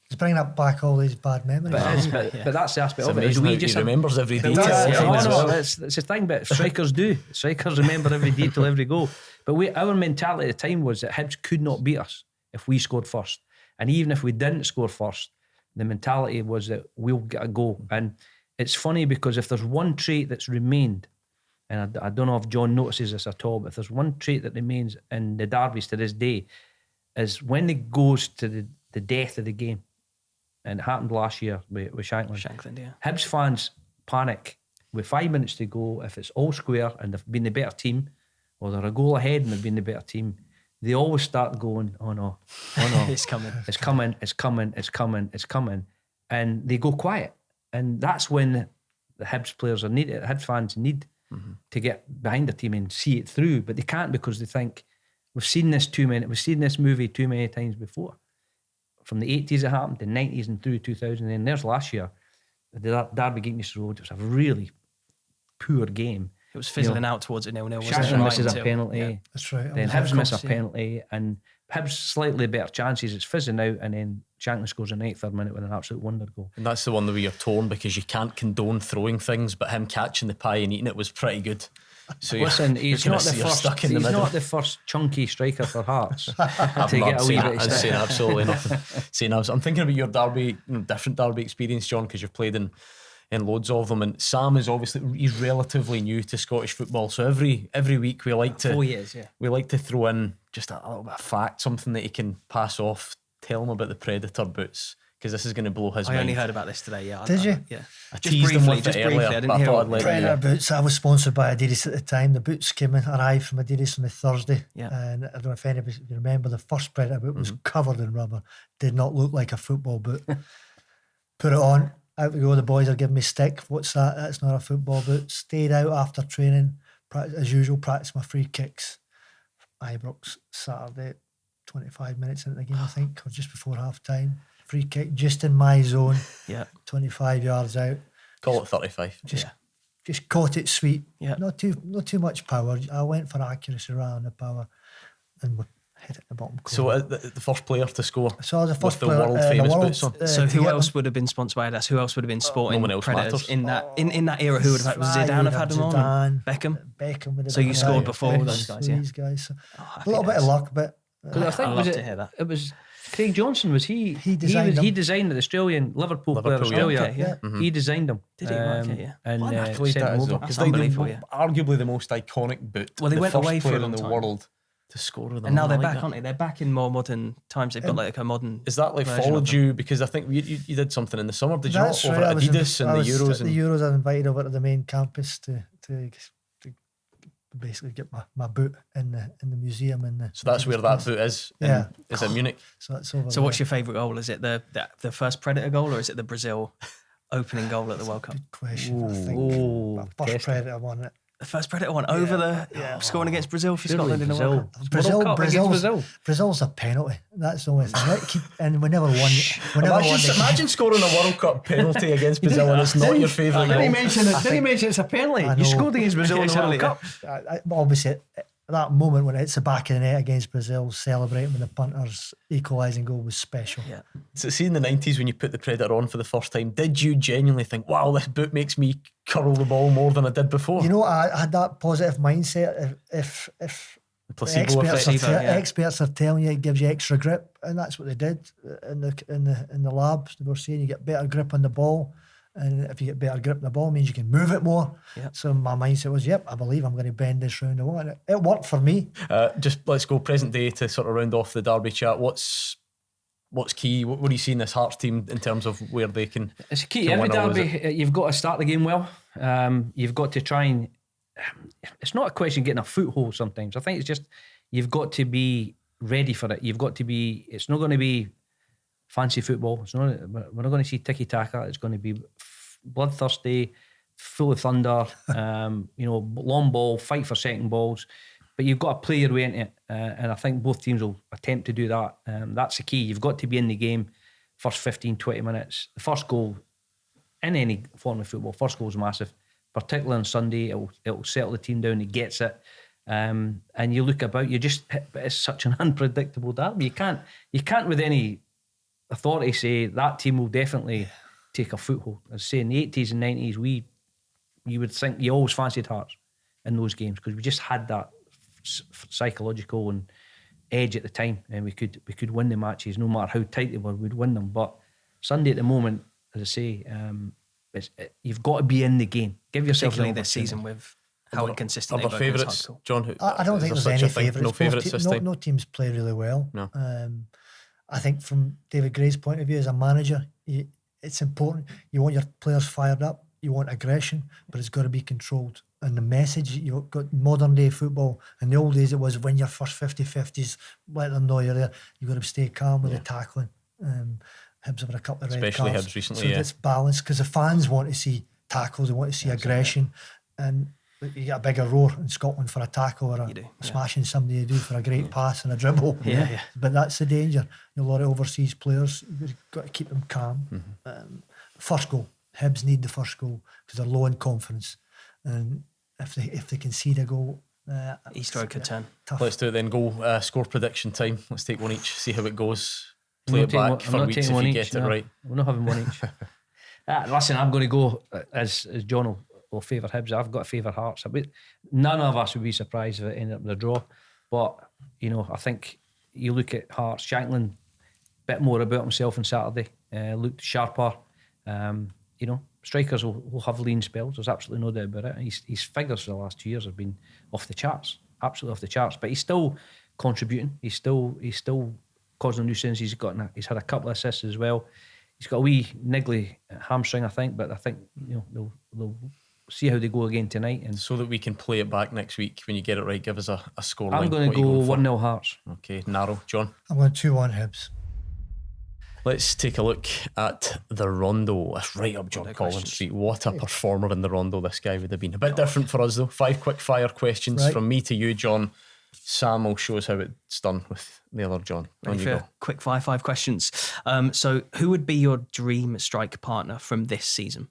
Speaker 2: It's bringing back all these bad memories.
Speaker 1: But that's the aspect
Speaker 4: It's
Speaker 1: of it.
Speaker 4: amazing
Speaker 1: We
Speaker 4: how
Speaker 1: just
Speaker 4: he remembers every detail.
Speaker 1: It's the thing, but strikers do. Strikers remember every detail, every goal. But our mentality at the time was that Hibs could not beat us if we scored first. And even if we didn't score first, the mentality was that we'll get a goal. And it's funny because if there's one trait that's remained, and I don't know if John notices this at all, but if there's one trait that remains in the derbies to this day, is when it goes to the death of the game. And it happened last year with Shankland.
Speaker 3: Yeah.
Speaker 1: Hibs fans panic with 5 minutes to go. If it's all square and they've been the better team, or they're a goal ahead and they've been the better team, they always start going, oh no,
Speaker 3: It's coming.
Speaker 1: It's coming. And they go quiet. And that's when the Hibs players are needed. Hibs fans need to get behind the team and see it through, but they can't because they think, we've seen this movie too many times before. From the 80s it happened, the 90s and through 2000, and there's last year, the Derby against Easter Road. It was a really poor game.
Speaker 3: It was fizzling out towards a 0-0, wasn't it?
Speaker 1: Shankland misses a penalty.
Speaker 3: Yeah.
Speaker 2: That's right.
Speaker 1: Then Hibs miss a penalty, and Hibs slightly better chances. It's fizzing out, and then Shankland scores in the 83rd minute with an absolute wonder goal.
Speaker 4: And that's the one where you're torn because you can't condone throwing things, but him catching the pie and eating it was pretty good. So
Speaker 1: listen, he's
Speaker 4: you're
Speaker 1: not the
Speaker 4: gonna see her
Speaker 1: first.
Speaker 4: stuck in the
Speaker 1: He's
Speaker 4: middle.
Speaker 1: not the first chunky striker for Hearts
Speaker 4: I'm
Speaker 1: to
Speaker 4: not
Speaker 1: get a wee
Speaker 4: saying,
Speaker 1: bit of
Speaker 4: I'm
Speaker 1: stick.
Speaker 4: saying absolutely nothing. I'm thinking about your derby, different derby experience, John, because you've played in loads of them. And Sam is obviously, he's relatively new to Scottish football. So every week we like to
Speaker 3: 4 years, yeah.
Speaker 4: we like to throw in just a little bit of fact, something that he can pass off. Tell him about the Predator boots, because this is going to blow his mind.
Speaker 3: I only heard about this today. Yeah.
Speaker 2: Did you?
Speaker 3: Yeah.
Speaker 4: I
Speaker 3: Just
Speaker 4: teased him
Speaker 3: briefly.
Speaker 4: with it earlier,
Speaker 3: I
Speaker 4: but
Speaker 3: didn't
Speaker 4: I
Speaker 3: hear
Speaker 4: thought
Speaker 3: it.
Speaker 4: I'd let
Speaker 2: Predator
Speaker 4: you.
Speaker 2: boots. I was sponsored by Adidas at the time. The boots arrived from Adidas on the Thursday.
Speaker 3: Yeah.
Speaker 2: And I don't know if anybody you remember, the first Predator boot was covered in rubber. Did not look like a football boot. Put it on. Out we go. The boys are giving me stick. What's that? That's not a football boot. Stayed out after training. As usual, practice my free kicks. Ibrox Saturday, 25 minutes into the game, I think, or just before half time. Free kick just in my zone.
Speaker 3: Yeah.
Speaker 2: 25 yards out.
Speaker 4: Call it 35.
Speaker 2: Just caught it sweet.
Speaker 3: Yeah.
Speaker 2: Not too much power. I went for accuracy rather than the power, and we hit it in the bottom corner.
Speaker 4: So the first player to score.
Speaker 2: So I was the first
Speaker 4: with the
Speaker 2: player,
Speaker 4: world famous
Speaker 2: the world,
Speaker 4: boots on.
Speaker 3: So
Speaker 2: to
Speaker 3: who
Speaker 2: get
Speaker 3: else
Speaker 2: them.
Speaker 3: would have been sponsored by Adidas? Who else would have been sporting
Speaker 4: No one else
Speaker 3: Predators
Speaker 4: matters.
Speaker 3: in that era? Who would have had? Was Zidane have had them on?
Speaker 2: Zidane,
Speaker 3: Beckham.
Speaker 2: Beckham would have
Speaker 3: So you
Speaker 2: been
Speaker 3: scored
Speaker 2: right.
Speaker 3: before
Speaker 2: Yes,
Speaker 3: those guys, yeah.
Speaker 2: These guys. So
Speaker 3: Happy
Speaker 2: a little bit of
Speaker 3: days.
Speaker 2: luck, but
Speaker 1: Because I think
Speaker 3: I'd
Speaker 1: was
Speaker 3: love
Speaker 1: it,
Speaker 3: to hear that.
Speaker 1: It was Craig Johnson. Was he?
Speaker 2: He designed
Speaker 1: He
Speaker 2: them.
Speaker 1: designed the Australian Liverpool player.
Speaker 4: Liverpool,
Speaker 1: Australia.
Speaker 3: okay, yeah.
Speaker 1: He designed them.
Speaker 3: Did he? Okay, yeah.
Speaker 1: And
Speaker 4: What an
Speaker 1: sent
Speaker 4: athlete
Speaker 1: them
Speaker 4: that is,
Speaker 1: over.
Speaker 4: though,
Speaker 3: That's
Speaker 4: because
Speaker 3: unbelievable, yeah.
Speaker 4: arguably the most iconic boot.
Speaker 3: Well, they
Speaker 4: the
Speaker 3: went
Speaker 4: first
Speaker 3: away for a
Speaker 4: player
Speaker 3: long
Speaker 4: in the
Speaker 3: time.
Speaker 4: world to score with them.
Speaker 3: And now
Speaker 4: I
Speaker 3: they're
Speaker 4: like
Speaker 3: back,
Speaker 4: that.
Speaker 3: aren't they? They're back in more modern times. They've got like a modern.
Speaker 4: Is that like
Speaker 3: version
Speaker 4: followed
Speaker 3: of them.
Speaker 4: you? Because I think you did something in the summer, did you
Speaker 2: that's
Speaker 4: not? Over
Speaker 2: right.
Speaker 4: at Adidas and
Speaker 2: I
Speaker 4: the
Speaker 2: was
Speaker 4: Euros.
Speaker 2: at the Euros. I was invited over to the main campus to basically get my boot in the museum.
Speaker 4: So that's where that boot is.
Speaker 2: Yeah.
Speaker 4: Is it Munich?
Speaker 2: So that's over.
Speaker 3: So what's your favourite goal? Is it the first Predator goal, or is it the Brazil opening goal at the World Cup?
Speaker 2: Good question. I think
Speaker 1: Ooh,
Speaker 2: my first
Speaker 1: testing.
Speaker 2: Predator won it.
Speaker 3: The first Predator one over the scoring against Brazil for
Speaker 1: Surely
Speaker 3: Scotland in the World Cup.
Speaker 2: Brazil's a penalty. That's the only thing. And we never won. We never won.
Speaker 4: Imagine scoring a World Cup penalty against Brazil and it's not your favourite
Speaker 1: Did he
Speaker 4: goal.
Speaker 1: mention it? Did he mention it's a penalty?
Speaker 2: I
Speaker 1: You
Speaker 2: know.
Speaker 1: scored against Brazil in the World Cup.
Speaker 2: Obviously, that moment when it hits the back of the net against Brazil, celebrating with the punter's equalising goal was special.
Speaker 3: Yeah.
Speaker 4: So see in the 90s when you put the Predator on for the first time, did you genuinely think, wow, this boot makes me curl the ball more than I did before?
Speaker 2: You know, I had that positive mindset. If
Speaker 4: The placebo effect.
Speaker 2: experts are telling you it gives you extra grip, and that's what they did in the labs. They were saying you get better grip on the ball, and if you get better grip on the ball, it means you can move it more.
Speaker 3: Yep.
Speaker 2: So my mindset was, I believe I'm going to bend this round the wall. And it worked for me.
Speaker 4: Just let's go present day to sort of round off the Derby chat. What's key? What do you see in this Hearts team in terms of where they can?
Speaker 1: It's key.
Speaker 4: can
Speaker 1: Every
Speaker 4: win, or is
Speaker 1: derby, you've got to start the game well. You've got to try and. It's not a question of getting a foothold sometimes. I think it's just you've got to be ready for it. You've got to be. It's not going to be fancy football. We're not going to see tiki taka. It's going to be bloodthirsty, full of thunder. Long ball, fight for second balls. but you've got to play your way into it, and I think both teams will attempt to do that. That's the key. You've got to be in the game first 15, 20 minutes. The first goal in any form of football, first goal is massive, particularly on Sunday. It'll settle the team down. It gets it, and you look about. It's such an unpredictable derby. You can't with any authority say that team will definitely take a foothold. As I say, in the 80s and 90s, you would think you always fancied Hearts in those games because we just had that psychological and edge at the time, and we could win the matches no matter how tight they were. We'd win them. But Sunday at the moment, as I say, you've got to be in the game. Give yourself
Speaker 3: particularly this season with how inconsistent
Speaker 4: Are there favourites, John?
Speaker 2: I don't think there's any favourites.
Speaker 4: No favourites this time.
Speaker 2: No teams play really well.
Speaker 4: No.
Speaker 2: I think from David Gray's point of view as a manager, it's important. You want your players fired up. You want aggression, but it's got to be controlled. And the message, you've got modern day football. In the old days, it was win your first 50-50s, let them know you're there. You've got to stay calm with the tackling. Hibs have had a couple of red
Speaker 4: Especially
Speaker 2: cards.
Speaker 4: Hibs recently,
Speaker 2: so
Speaker 4: yeah.
Speaker 2: it's balanced because the fans want to see tackles, they want to see aggression. And you get a bigger roar in Scotland for a tackle or smashing somebody you do for a great pass and a dribble.
Speaker 3: Yeah.
Speaker 2: But that's the danger. A lot of overseas players, you've got to keep them calm. First goal. Hibs need the first goal because they're low in confidence. And if they concede a goal,
Speaker 3: East Road could turn.
Speaker 2: Tough.
Speaker 4: Let's do it then. Goal score prediction time. Let's take one each. See how it goes. Play it back
Speaker 1: I'm
Speaker 4: for
Speaker 1: not
Speaker 4: weeks
Speaker 1: taking
Speaker 4: if
Speaker 1: one
Speaker 4: you
Speaker 1: each,
Speaker 4: get it
Speaker 1: no.
Speaker 4: right.
Speaker 1: We're not having one each. Listen, I'm going to go as John will favour Hibs. I've got to favour Hearts. None of us would be surprised if it ended up with a draw. But I think you look at Hearts. Shankland, bit more about himself on Saturday. Looked sharper. Strikers will have lean spells. There's absolutely no doubt about it. His figures for the last 2 years have been off the charts, absolutely off the charts. But he's still contributing. He's still causing nuisance. He's had a couple of assists as well. He's got a wee niggly hamstring, I think. But I think they'll see how they go again tonight. And
Speaker 4: so that we can play it back next week when you get it right. Give us a score line.
Speaker 1: I'm going to go 1-0 Hearts.
Speaker 4: Okay, narrow. John?
Speaker 2: I'm going 2-1 Hibs.
Speaker 4: Let's take a look at the Rondo. That's right up John Collins Street. What a performer in the Rondo this guy would have been. A bit different for us though. 5 quick fire questions from me to you, John. Sam will show us how it's done with the other John. On you go.
Speaker 3: Quick fire 5 questions. So who would be your dream strike partner from this season?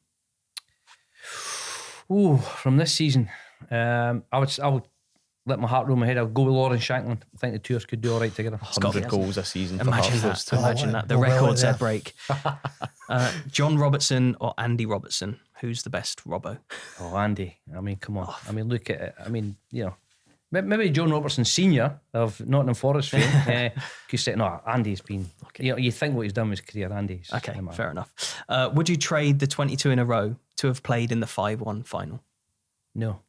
Speaker 1: From this season, I would let my heart rule my head. I'll go with Lauren Shankland. I think the two of us could do all right together.
Speaker 4: 100 goals a season for
Speaker 3: Imagine
Speaker 4: Hearts.
Speaker 3: that. Imagine that. The records they'd break. John Robertson or Andy Robertson? Who's the best Robbo?
Speaker 1: Oh, Andy. I mean, come on. I mean, look at it. I mean, maybe John Robertson Senior of Nottingham Forest fame. You say, no, Andy's been. Okay. You think what he's done with his career, Andy's.
Speaker 3: Okay, fair enough. Would you trade the 22 in a row to have played in the 5-1 final?
Speaker 1: No.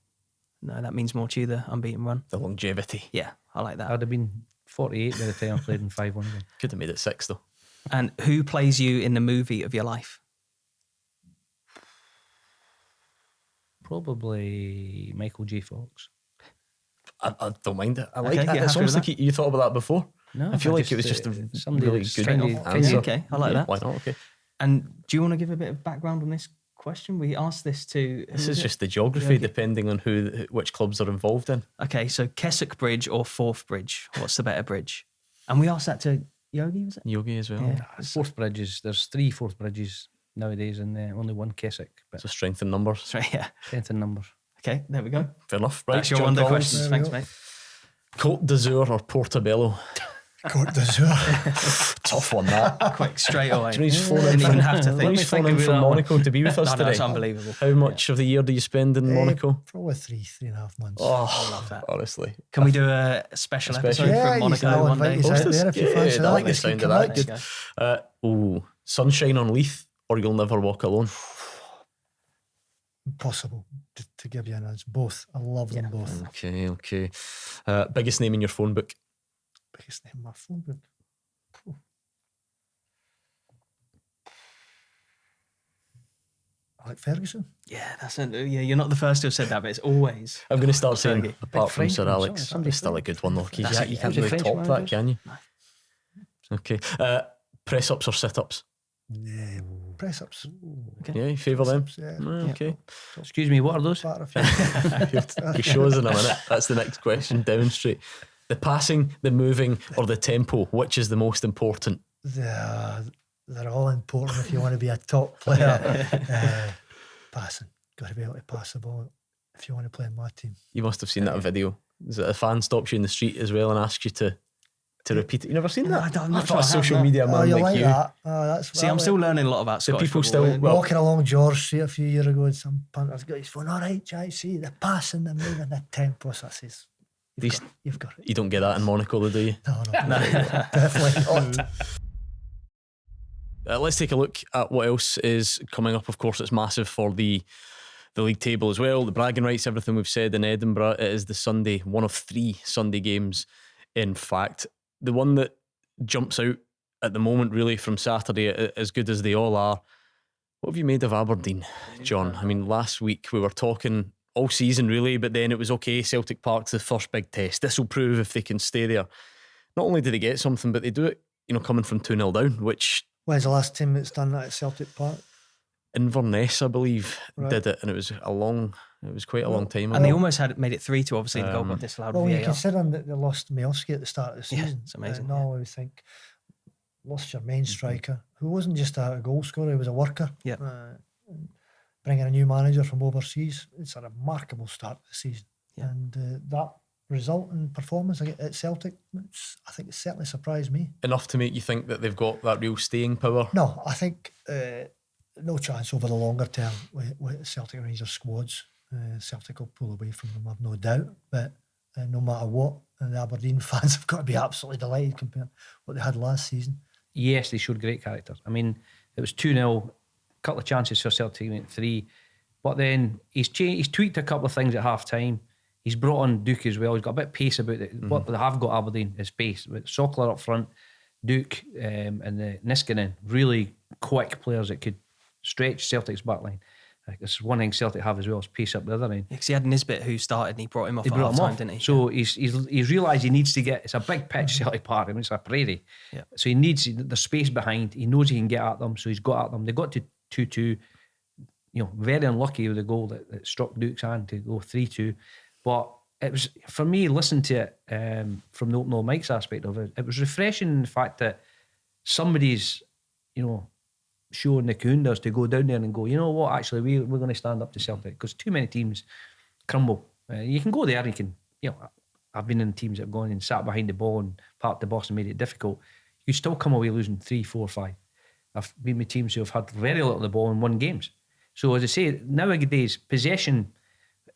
Speaker 3: No, that means more to you, the unbeaten run.
Speaker 4: The longevity.
Speaker 3: Yeah, I like that.
Speaker 1: I'd have been 48 by the time I played in 5-1 again.
Speaker 4: Could have made it 6 though.
Speaker 3: And who plays you in the movie of your life?
Speaker 1: Probably Michael J. Fox.
Speaker 4: I don't mind it. I like it.
Speaker 3: Yeah,
Speaker 4: It's almost like you thought about that before.
Speaker 1: No,
Speaker 4: I feel like it was just a really good answer.
Speaker 3: Okay, I like that.
Speaker 4: Why not? Okay.
Speaker 3: And do you want to give a bit of background on this question? We asked this to...
Speaker 4: This is just the geography, depending on which clubs are involved in.
Speaker 3: Okay, so Keswick Bridge or Forth Bridge? What's the better bridge? And we asked that to Yogi, was it?
Speaker 4: Yogi as well.
Speaker 3: Yeah.
Speaker 1: Forth Bridges. There's 3 Forth Bridges nowadays and only 1 Keswick. But
Speaker 4: So strength in numbers.
Speaker 3: Right, yeah.
Speaker 1: strength in numbers.
Speaker 3: Okay, there we go.
Speaker 4: Fair enough. Right,
Speaker 3: That's your
Speaker 4: John
Speaker 3: one of the
Speaker 4: Collins.
Speaker 3: questions. Thanks, mate.
Speaker 4: Côte d'Azur or Portobello?
Speaker 2: Côte d'Azur.
Speaker 4: Tough one, that.
Speaker 3: Quick, straight away.
Speaker 4: Do you know he's flown in
Speaker 3: Didn't even
Speaker 4: from-
Speaker 3: have to
Speaker 4: do you know
Speaker 3: think.
Speaker 4: he's flown in from Monaco to be with us
Speaker 3: No,
Speaker 4: today?
Speaker 3: it's unbelievable.
Speaker 4: How much of the year do you spend in Monaco?
Speaker 2: Probably 3.5 months.
Speaker 4: Oh,
Speaker 3: I love that.
Speaker 4: Honestly.
Speaker 3: Can we do a special episode
Speaker 2: Yeah,
Speaker 3: from
Speaker 2: you can
Speaker 3: Monaco
Speaker 2: all
Speaker 3: one day?
Speaker 2: invite us out there if you fancy
Speaker 4: I
Speaker 2: that.
Speaker 4: like the
Speaker 2: Let's
Speaker 4: sound
Speaker 2: get
Speaker 4: of that.
Speaker 2: connected.
Speaker 4: Good. Sunshine on Leith or You'll Never Walk Alone?
Speaker 2: Impossible to give you an answer. Both. I love them both.
Speaker 4: Okay. Biggest name in your phone book?
Speaker 2: Biggest name in my phone book. Alec Ferguson.
Speaker 3: Yeah, you're not the first to have said that, but it's always.
Speaker 4: I'm going to start saying,
Speaker 3: Fergie.
Speaker 4: apart from Sir
Speaker 1: Frenchman,
Speaker 4: Alex,
Speaker 1: somebody
Speaker 4: still a good one though. 'Cause
Speaker 3: That's
Speaker 4: you
Speaker 3: it.
Speaker 4: can't
Speaker 1: Who's a
Speaker 4: really top
Speaker 1: Frenchman,
Speaker 4: that,
Speaker 1: Alex?
Speaker 4: can you? Okay. Press ups or sit ups?
Speaker 2: No. Press ups.
Speaker 4: Yeah, you favour them.
Speaker 2: Yeah.
Speaker 4: Okay.
Speaker 1: Excuse me, what are those?
Speaker 2: Far a
Speaker 4: You show us in a minute. That's the next question. Demonstrate. The passing, the moving, or the tempo, which is the most important?
Speaker 2: They're all important if you want to be a top player. Passing. Got to be able to pass the ball if you want to play in my team.
Speaker 4: You must have seen that video. Is it a fan stops you in the street as well and asks you to repeat it? You never seen that?
Speaker 3: I'm
Speaker 4: I
Speaker 3: not
Speaker 4: thought a
Speaker 3: sure I have,
Speaker 4: social
Speaker 3: no.
Speaker 4: media man
Speaker 2: you
Speaker 4: like you.
Speaker 2: that? That's
Speaker 3: See, I'm still learning a lot about Scottish
Speaker 4: people
Speaker 3: football.
Speaker 4: still- well-
Speaker 2: walking along George Street a few years ago, and some punter's got his phone. All right, JC, the passing, the moving, the tempo. So I says,
Speaker 4: These-
Speaker 2: you've got it.
Speaker 4: You don't get that in Monaco, though, do you?
Speaker 2: No, definitely not.
Speaker 4: Let's take a look at what else is coming up. Of course, it's massive for the league table as well. The bragging rights, everything we've said in Edinburgh. It is the Sunday, one of 3 Sunday games, in fact. The one that jumps out at the moment, really, from Saturday, as good as they all are. What have you made of Aberdeen, John? I mean, last week we were talking all season, really, but then it was okay, Celtic Park's the first big test. This will prove if they can stay there. Not only did they get something, but they do it, coming from 2-0 down, which
Speaker 2: When's the last team that's done that at Celtic Park?
Speaker 4: Inverness, I believe,
Speaker 2: Right.
Speaker 4: did it, and it was quite a long time ago.
Speaker 3: And they almost made it 3-2. Obviously, the goal got disallowed.
Speaker 2: Well, when you
Speaker 3: VAR.
Speaker 2: consider that they lost Miovski at the start of the
Speaker 3: Yeah,
Speaker 2: season,
Speaker 3: it's amazing,
Speaker 2: No, I think lost your main striker, who wasn't just a goal scorer; he was a worker.
Speaker 3: Yeah.
Speaker 2: Bringing a new manager from overseas, it's a remarkable start to the season,
Speaker 3: Yeah.
Speaker 2: and that result and performance at Celtic, I think it certainly surprised me.
Speaker 4: Enough to make you think that they've got that real staying power.
Speaker 2: No, I think no chance over the longer term with Celtic Rangers squads. Celtic will pull away from them, I've no doubt. But no matter what, the Aberdeen fans have got to be absolutely delighted compared to what they had last season.
Speaker 1: Yes, they showed great character. I mean, it was 2-0, a couple of chances for Celtic to make 3. But then he's tweaked a couple of things at half time. He's brought on Duke as well. He's got a bit of pace about it. What they have got Aberdeen is pace. With Sockler up front, Duke and the Niskanen, really quick players that could stretch Celtic's backline. It's one thing Celtic have as well is pace up the other end.
Speaker 3: Because he had Nisbet who started and he brought him off
Speaker 1: He
Speaker 3: at
Speaker 1: brought
Speaker 3: half
Speaker 1: him
Speaker 3: time,
Speaker 1: off.
Speaker 3: didn't he?
Speaker 1: So he's realised he needs to get. It's a big pitch, Celtic Park. I mean, it's a prairie.
Speaker 3: Yeah.
Speaker 1: So he needs the space behind. He knows he can get at them, so he's got at them. They got to 2-2. Very unlucky with the goal that struck Duke's hand to go 3-2. But it was, for me, listen to it from the open Mike's aspect of it. It was refreshing in the fact that somebody's, showing the Coondas to go down there and go, you know what, actually, we're going to stand up to Celtic, because too many teams crumble. You can go there and you can, I've been in teams that have gone and sat behind the ball and parked the bus and made it difficult. You still come away losing 3, 4, 5. I've been with teams who have had very little of the ball and won games. So as I say, nowadays, possession,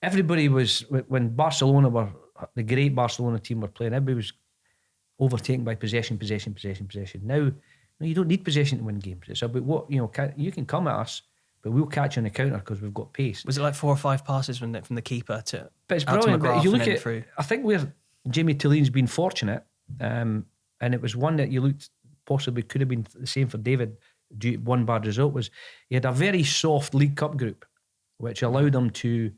Speaker 1: everybody was, when Barcelona were, the great Barcelona team were playing, everybody was overtaken by possession. Now, you don't need possession to win games. It's about what, you can come at us, but we'll catch you on the counter because we've got pace.
Speaker 3: Was it like 4 or 5 passes from the keeper to
Speaker 1: But it's
Speaker 3: out to
Speaker 1: brilliant. But
Speaker 3: McGrath
Speaker 1: you
Speaker 3: and
Speaker 1: look
Speaker 3: then
Speaker 1: at,
Speaker 3: through?
Speaker 1: I think where Jamie Tillene's been fortunate, and it was one that you looked possibly could have been the same for David, due to one bad result, was he had a very soft League Cup group, which allowed him to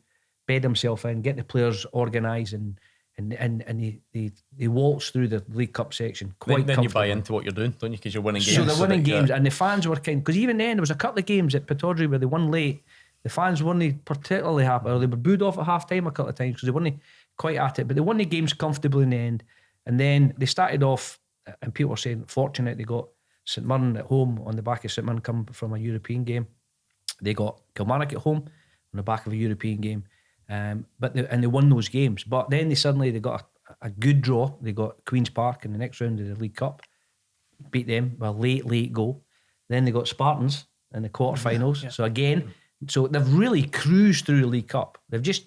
Speaker 1: bed himself in, get the players organised, and they waltz through the League Cup section quite
Speaker 4: Then you buy
Speaker 1: comfortably.
Speaker 4: into what you're doing, don't you? Because you're winning games.
Speaker 1: So they're winning
Speaker 4: that,
Speaker 1: games, and the fans were because even then there was a couple of games at Pittodrie where they won late. The fans weren't particularly happy, or they were booed off at half time a couple of times because they weren't quite at it. But they won the games comfortably in the end, and then they started off, and people were saying fortunate they got St Mirren at home on the back of St Mirren coming from a European game. They got Kilmarnock at home on the back of a European game. But they won those games. But then they got a good draw. They got Queen's Park in the next round of the League Cup, beat them with a late goal. Then they got Spartans in the quarterfinals. So again, they've really cruised through the League Cup. They've just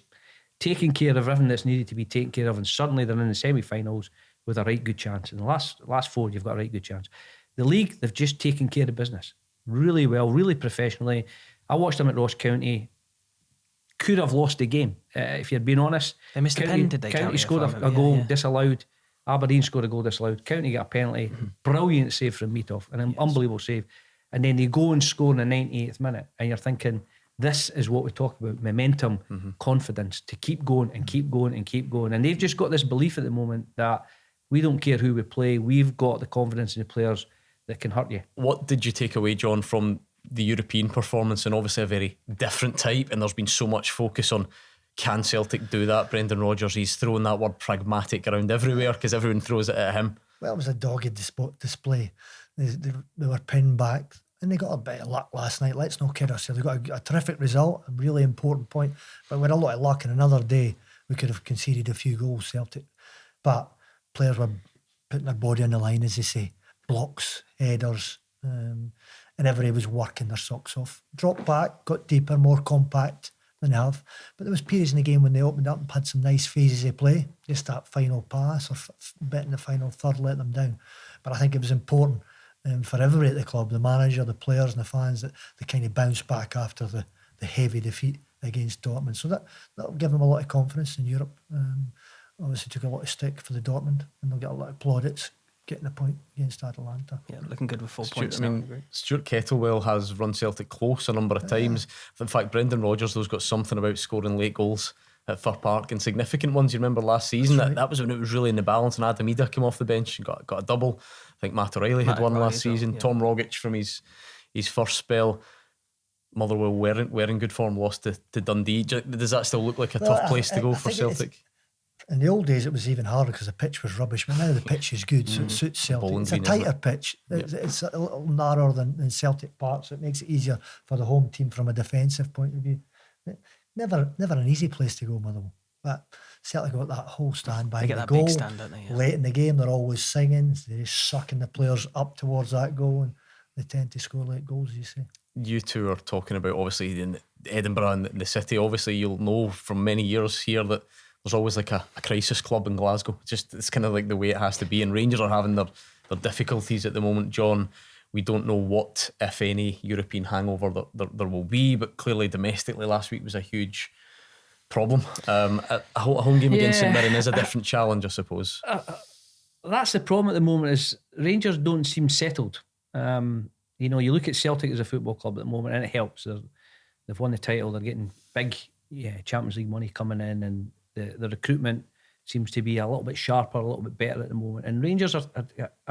Speaker 1: taken care of everything that's needed to be taken care of, and suddenly they're in the semi-finals with a right good chance. In the last 4, you've got a right good chance. The league, they've just taken care of business really well, really professionally. I watched them at Ross County. Could have lost the game, if you're being honest.
Speaker 3: They missed a pen, did they?
Speaker 1: County scored a goal disallowed. Aberdeen scored a goal disallowed. County got a penalty. Brilliant save from Meathoff, an unbelievable save. And then they go and score in the 98th minute, and you're thinking, this is what we talk about: momentum, confidence, to keep going and keep going and keep going. And they've just got this belief at the moment that we don't care who we play. We've got the confidence in the players that can hurt you.
Speaker 4: What did you take away, John, from the European performance, and obviously a very different type, and there's been so much focus on, can Celtic do that? Brendan Rodgers, he's throwing that word pragmatic around everywhere because everyone throws it at him.
Speaker 2: Well, it was a dogged display. They were pinned back and they got a bit of luck last night. Let's not kid ourselves. They got a terrific result, a really important point, but with a lot of luck, and another day we could have conceded a few goals, Celtic. But players were putting their body on the line, as they say, blocks, headers, and everybody was working their socks off. Dropped back, got deeper, more compact than they have. But there was periods in the game when they opened up and had some nice phases of play. Just that final pass or bit in the final third let them down. But I think it was important for everybody at the club, the manager, the players and the fans, that they kind of bounced back after the heavy defeat against Dortmund. So that'll give them a lot of confidence in Europe. Obviously took a lot of stick for the Dortmund, and they'll get a lot of plaudits getting a point against Atalanta.
Speaker 3: Yeah, looking good with 4 points.
Speaker 4: Stuart Kettlewell has run Celtic close a number of times. In fact, Brendan Rodgers, though, has got something about scoring late goals at Fir Park, and significant ones. You remember last season, that was when it was really in the balance, and Adam Ida came off the bench and got a double. I think Matt O'Reilly had one last season. Yeah. Tom Rogic from his first spell. Motherwell were in good form, lost to Dundee. Does that still look like a tough place to go for Celtic?
Speaker 2: In the old days, it was even harder because the pitch was rubbish, but now the pitch is good, so it suits Celtic. It's a tighter pitch. It's a little narrower than Celtic Park, so it makes it easier for the home team from a defensive point of view. Never an easy place to go, Motherwell. But Celtic got that whole stand by the goal. Big stand, don't they? Yeah. Late in the game, they're always singing. They're just sucking the players up towards that goal, and they tend to score late goals, you say.
Speaker 4: You two are talking about, obviously, in Edinburgh and the city. Obviously, you'll know from many years here that there's always like a crisis club in Glasgow. It's kind of like the way it has to be. And Rangers are having their difficulties at the moment, John. We don't know what, if any, European hangover there will be, but clearly domestically last week was a huge problem. A home game against St Mirren is a different challenge, I suppose.
Speaker 1: That's the problem at the moment, is Rangers don't seem settled. You know, you look at Celtic as a football club at the moment, and it helps. They've won the title, they're getting big Champions League money coming in, and the recruitment seems to be a little bit sharper, a little bit better at the moment. And Rangers are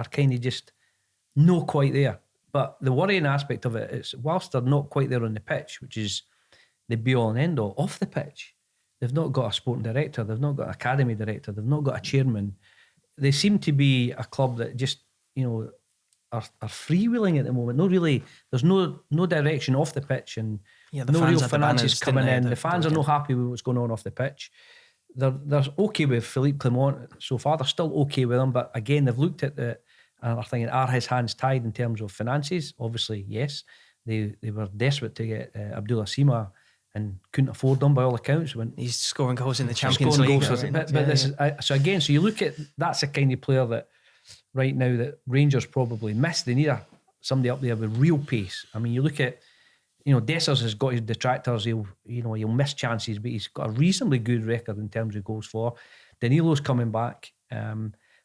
Speaker 1: kind of just not quite there. But the worrying aspect of it is, whilst they're not quite there on the pitch, which is the be-all and end-all, off the pitch, they've not got a sporting director, they've not got an academy director, they've not got a chairman. They seem to be a club that just, are freewheeling at the moment. There's no direction off the pitch, and no real finances coming in. The fans are not happy with what's going on off the pitch. They're okay with Philippe Clement so far. They're still okay with him, but again, they've looked at and are thinking, are his hands tied in terms of finances? Obviously, yes. They were desperate to get Abdullah Sima and couldn't afford them by all accounts.
Speaker 3: He's scoring goals in the Champions League.
Speaker 1: So you look at, that's the kind of player that right now that Rangers probably miss. They need somebody up there with real pace. I mean, you look at, Dessers has got his detractors. He'll miss chances, but he's got a reasonably good record in terms of goals for. Danilo's coming back.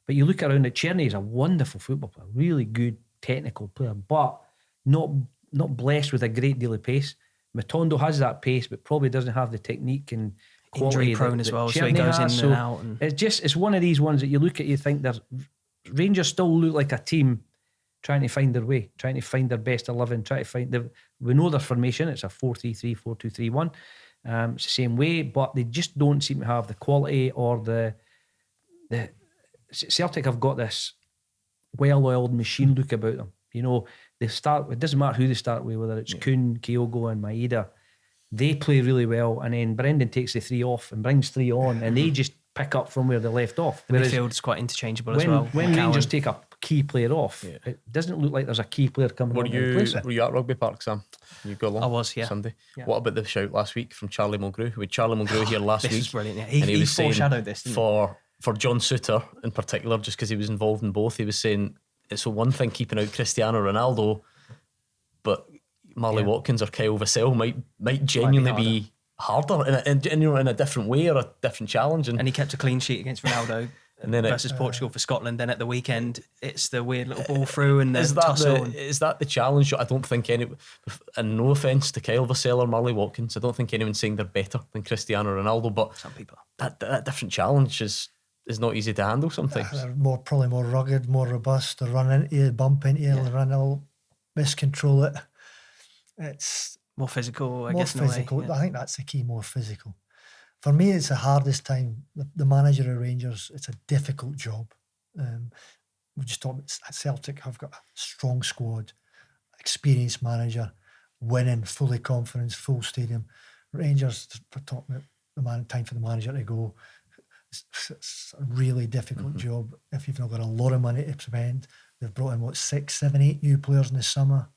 Speaker 1: But you look around at Czerny, he's a wonderful football player, really good technical player, but not blessed with a great deal of pace. Matondo has that pace, but probably doesn't have the technique and quality.
Speaker 3: Injury prone as well, so he goes in and out.
Speaker 1: It's one of these ones that you look at, you think Rangers still look like a team trying to find their way, trying to find their best 11, trying to find we know their formation, it's a 4-3-3, 4-2-3-1. It's the same way, but they just don't seem to have the quality or the Celtic have got this well-oiled machine look about them. They start, it doesn't matter who they start with, whether it's Kuhn, Kyogo and Maeda, they play really well, and then Brendan takes the 3 off and brings 3 on, and they just pick up from where they left off.
Speaker 3: The midfield's quite interchangeable as well.
Speaker 1: When Rangers take a key player off, it doesn't look like there's a key player coming on to replace it.
Speaker 4: Were you at Rugby Park, Sam? You go along?
Speaker 3: I was, yeah.
Speaker 4: Sunday.
Speaker 3: Yeah.
Speaker 4: What about the shout last week from Charlie Mulgrew? We had Charlie Mulgrew here last week.
Speaker 3: This was brilliant. Yeah. He foreshadowed this, didn't he?
Speaker 4: For John Suter in particular, just because he was involved in both, he was saying it's one thing keeping out Cristiano Ronaldo, but Marley Watkins or Kyle Vassell might genuinely be harder in a different way or a different challenge. And
Speaker 3: he kept a clean sheet against Ronaldo and then versus Portugal for Scotland. Then at the weekend, it's the weird little ball through and the tussle.
Speaker 4: Is that the challenge? I don't think and no offence to Kyle Vassell or Marley Watkins, I don't think anyone's saying they're better than Cristiano Ronaldo, but
Speaker 3: some people
Speaker 4: that different challenge is not easy to handle sometimes.
Speaker 2: They're probably more rugged, more robust. They run into you, bump into you, they run out, miscontrol it. It's
Speaker 3: More physical, I
Speaker 2: more
Speaker 3: guess. In a way,
Speaker 2: physical.
Speaker 3: yeah.
Speaker 2: I think that's the key, more physical. For me, it's the hardest time. The manager of Rangers, it's a difficult job. We just talked about Celtic have got a strong squad, experienced manager, winning, fully confidence, full stadium. Rangers, we're talking about time for the manager to go. It's a really difficult job if you've not got a lot of money to spend. They've brought in 6, 7, 8 new players in the summer.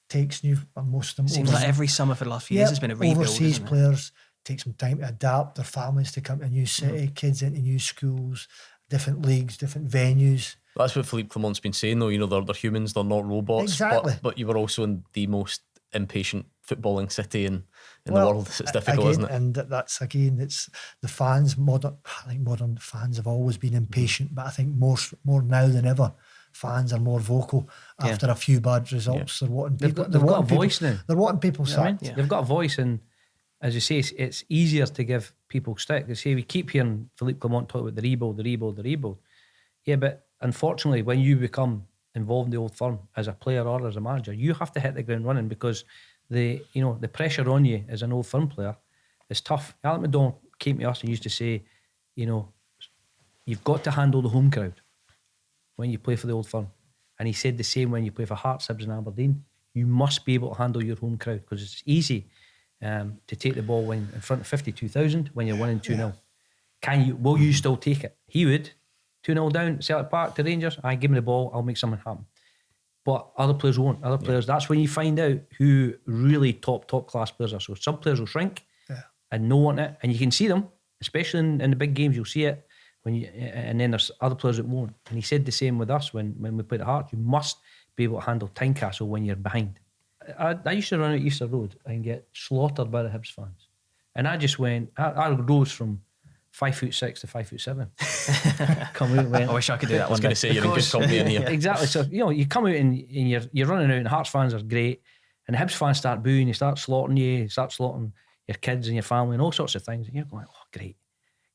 Speaker 2: Takes new, most of them.
Speaker 3: Seems like every summer for the last few years has been a rebuild.
Speaker 2: Overseas
Speaker 3: isn't it?
Speaker 2: players take some time to adapt their families to come to a new city, kids into new schools, different leagues, different venues.
Speaker 4: That's what Philippe Clement's been saying, though. You know, they're humans, they're not robots.
Speaker 2: Exactly.
Speaker 4: But you were also in the most impatient footballing city in the world. It's difficult,
Speaker 2: again,
Speaker 4: isn't it?
Speaker 2: And that's it's the fans. I think modern fans have always been impatient, but I think more now than ever, fans are more vocal after a few bad results. They're wanting people.
Speaker 1: They've got a voice now.
Speaker 2: They're wanting people sacked.
Speaker 1: They've got a voice, and as you say, it's easier to give people stick. They say we keep hearing Philippe Clement talk about the rebuild. Yeah, but unfortunately, when you become involved in the Old Firm as a player or as a manager, you have to hit the ground running because the pressure on you as an Old Firm player is tough. Alec McDonald came to us and used to say, you've got to handle the home crowd when you play for the Old Firm. And he said the same when you play for Hearts, HIBS and Aberdeen. You must be able to handle your home crowd because it's easy to take the ball when in front of 52,000 when you're winning 2-0. Will you still take it? He would. 2-0 down at Celtic Park to Rangers. Give me the ball, I'll make something happen. But other players won't. Other players, that's when you find out who really top class players are. So some players will shrink and no want it. And you can see them, especially in the big games, you'll see it. And then there's other players that won't. And he said the same with us when we played at Hearts. You must be able to handle Tynecastle when you're behind. I used to run out Easter Road and get slaughtered by the Hibs fans. And I just went, I rose from 5'6" to 5'7". Come out and went,
Speaker 3: I wish I could do that.
Speaker 4: I was going to say, you're in good company in here.
Speaker 1: Exactly. So, you come out and you're running out and Hearts fans are great. And the Hibs fans start booing, you start slaughtering you start slaughtering your kids and your family and all sorts of things. And you're going, oh, great.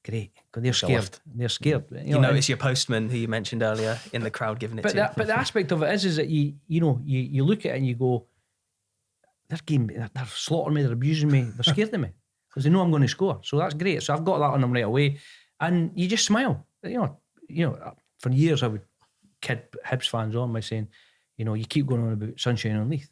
Speaker 1: Because they're scared. They're scared.
Speaker 3: You notice your postman, who you mentioned earlier, in the crowd giving it to you.
Speaker 1: But the aspect of it is that you look at it and you go, they're slaughtering me, they're abusing me, they're scared of me because they know I'm going to score. So that's great. So I've got that on them right away, and you just smile. For years I would kid Hibs fans on by saying, you keep going on about sunshine on Leith.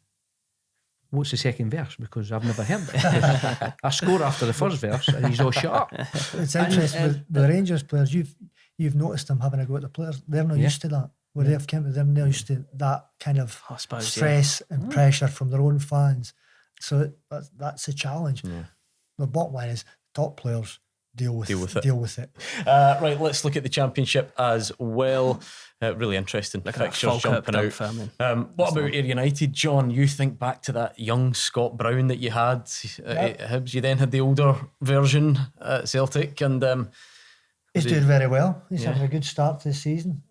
Speaker 1: What's the second verse? Because I've never heard it. I score after the first verse and he's all shut up.
Speaker 2: It's interesting with the Rangers players, you've noticed them having a go at the players. They're not used to that. Where they've come to them, they're used to that kind of stress and pressure from their own fans. So that's a challenge. Yeah. The bottom line is top players deal with it.
Speaker 4: Right, let's look at the Championship as well. Really interesting fixtures jumping out. What about Ayr United, John? You think back to that young Scott Brown that you had at Hibs. You then had the older version at Celtic, and
Speaker 2: he's doing very well. He's having a good start to the season.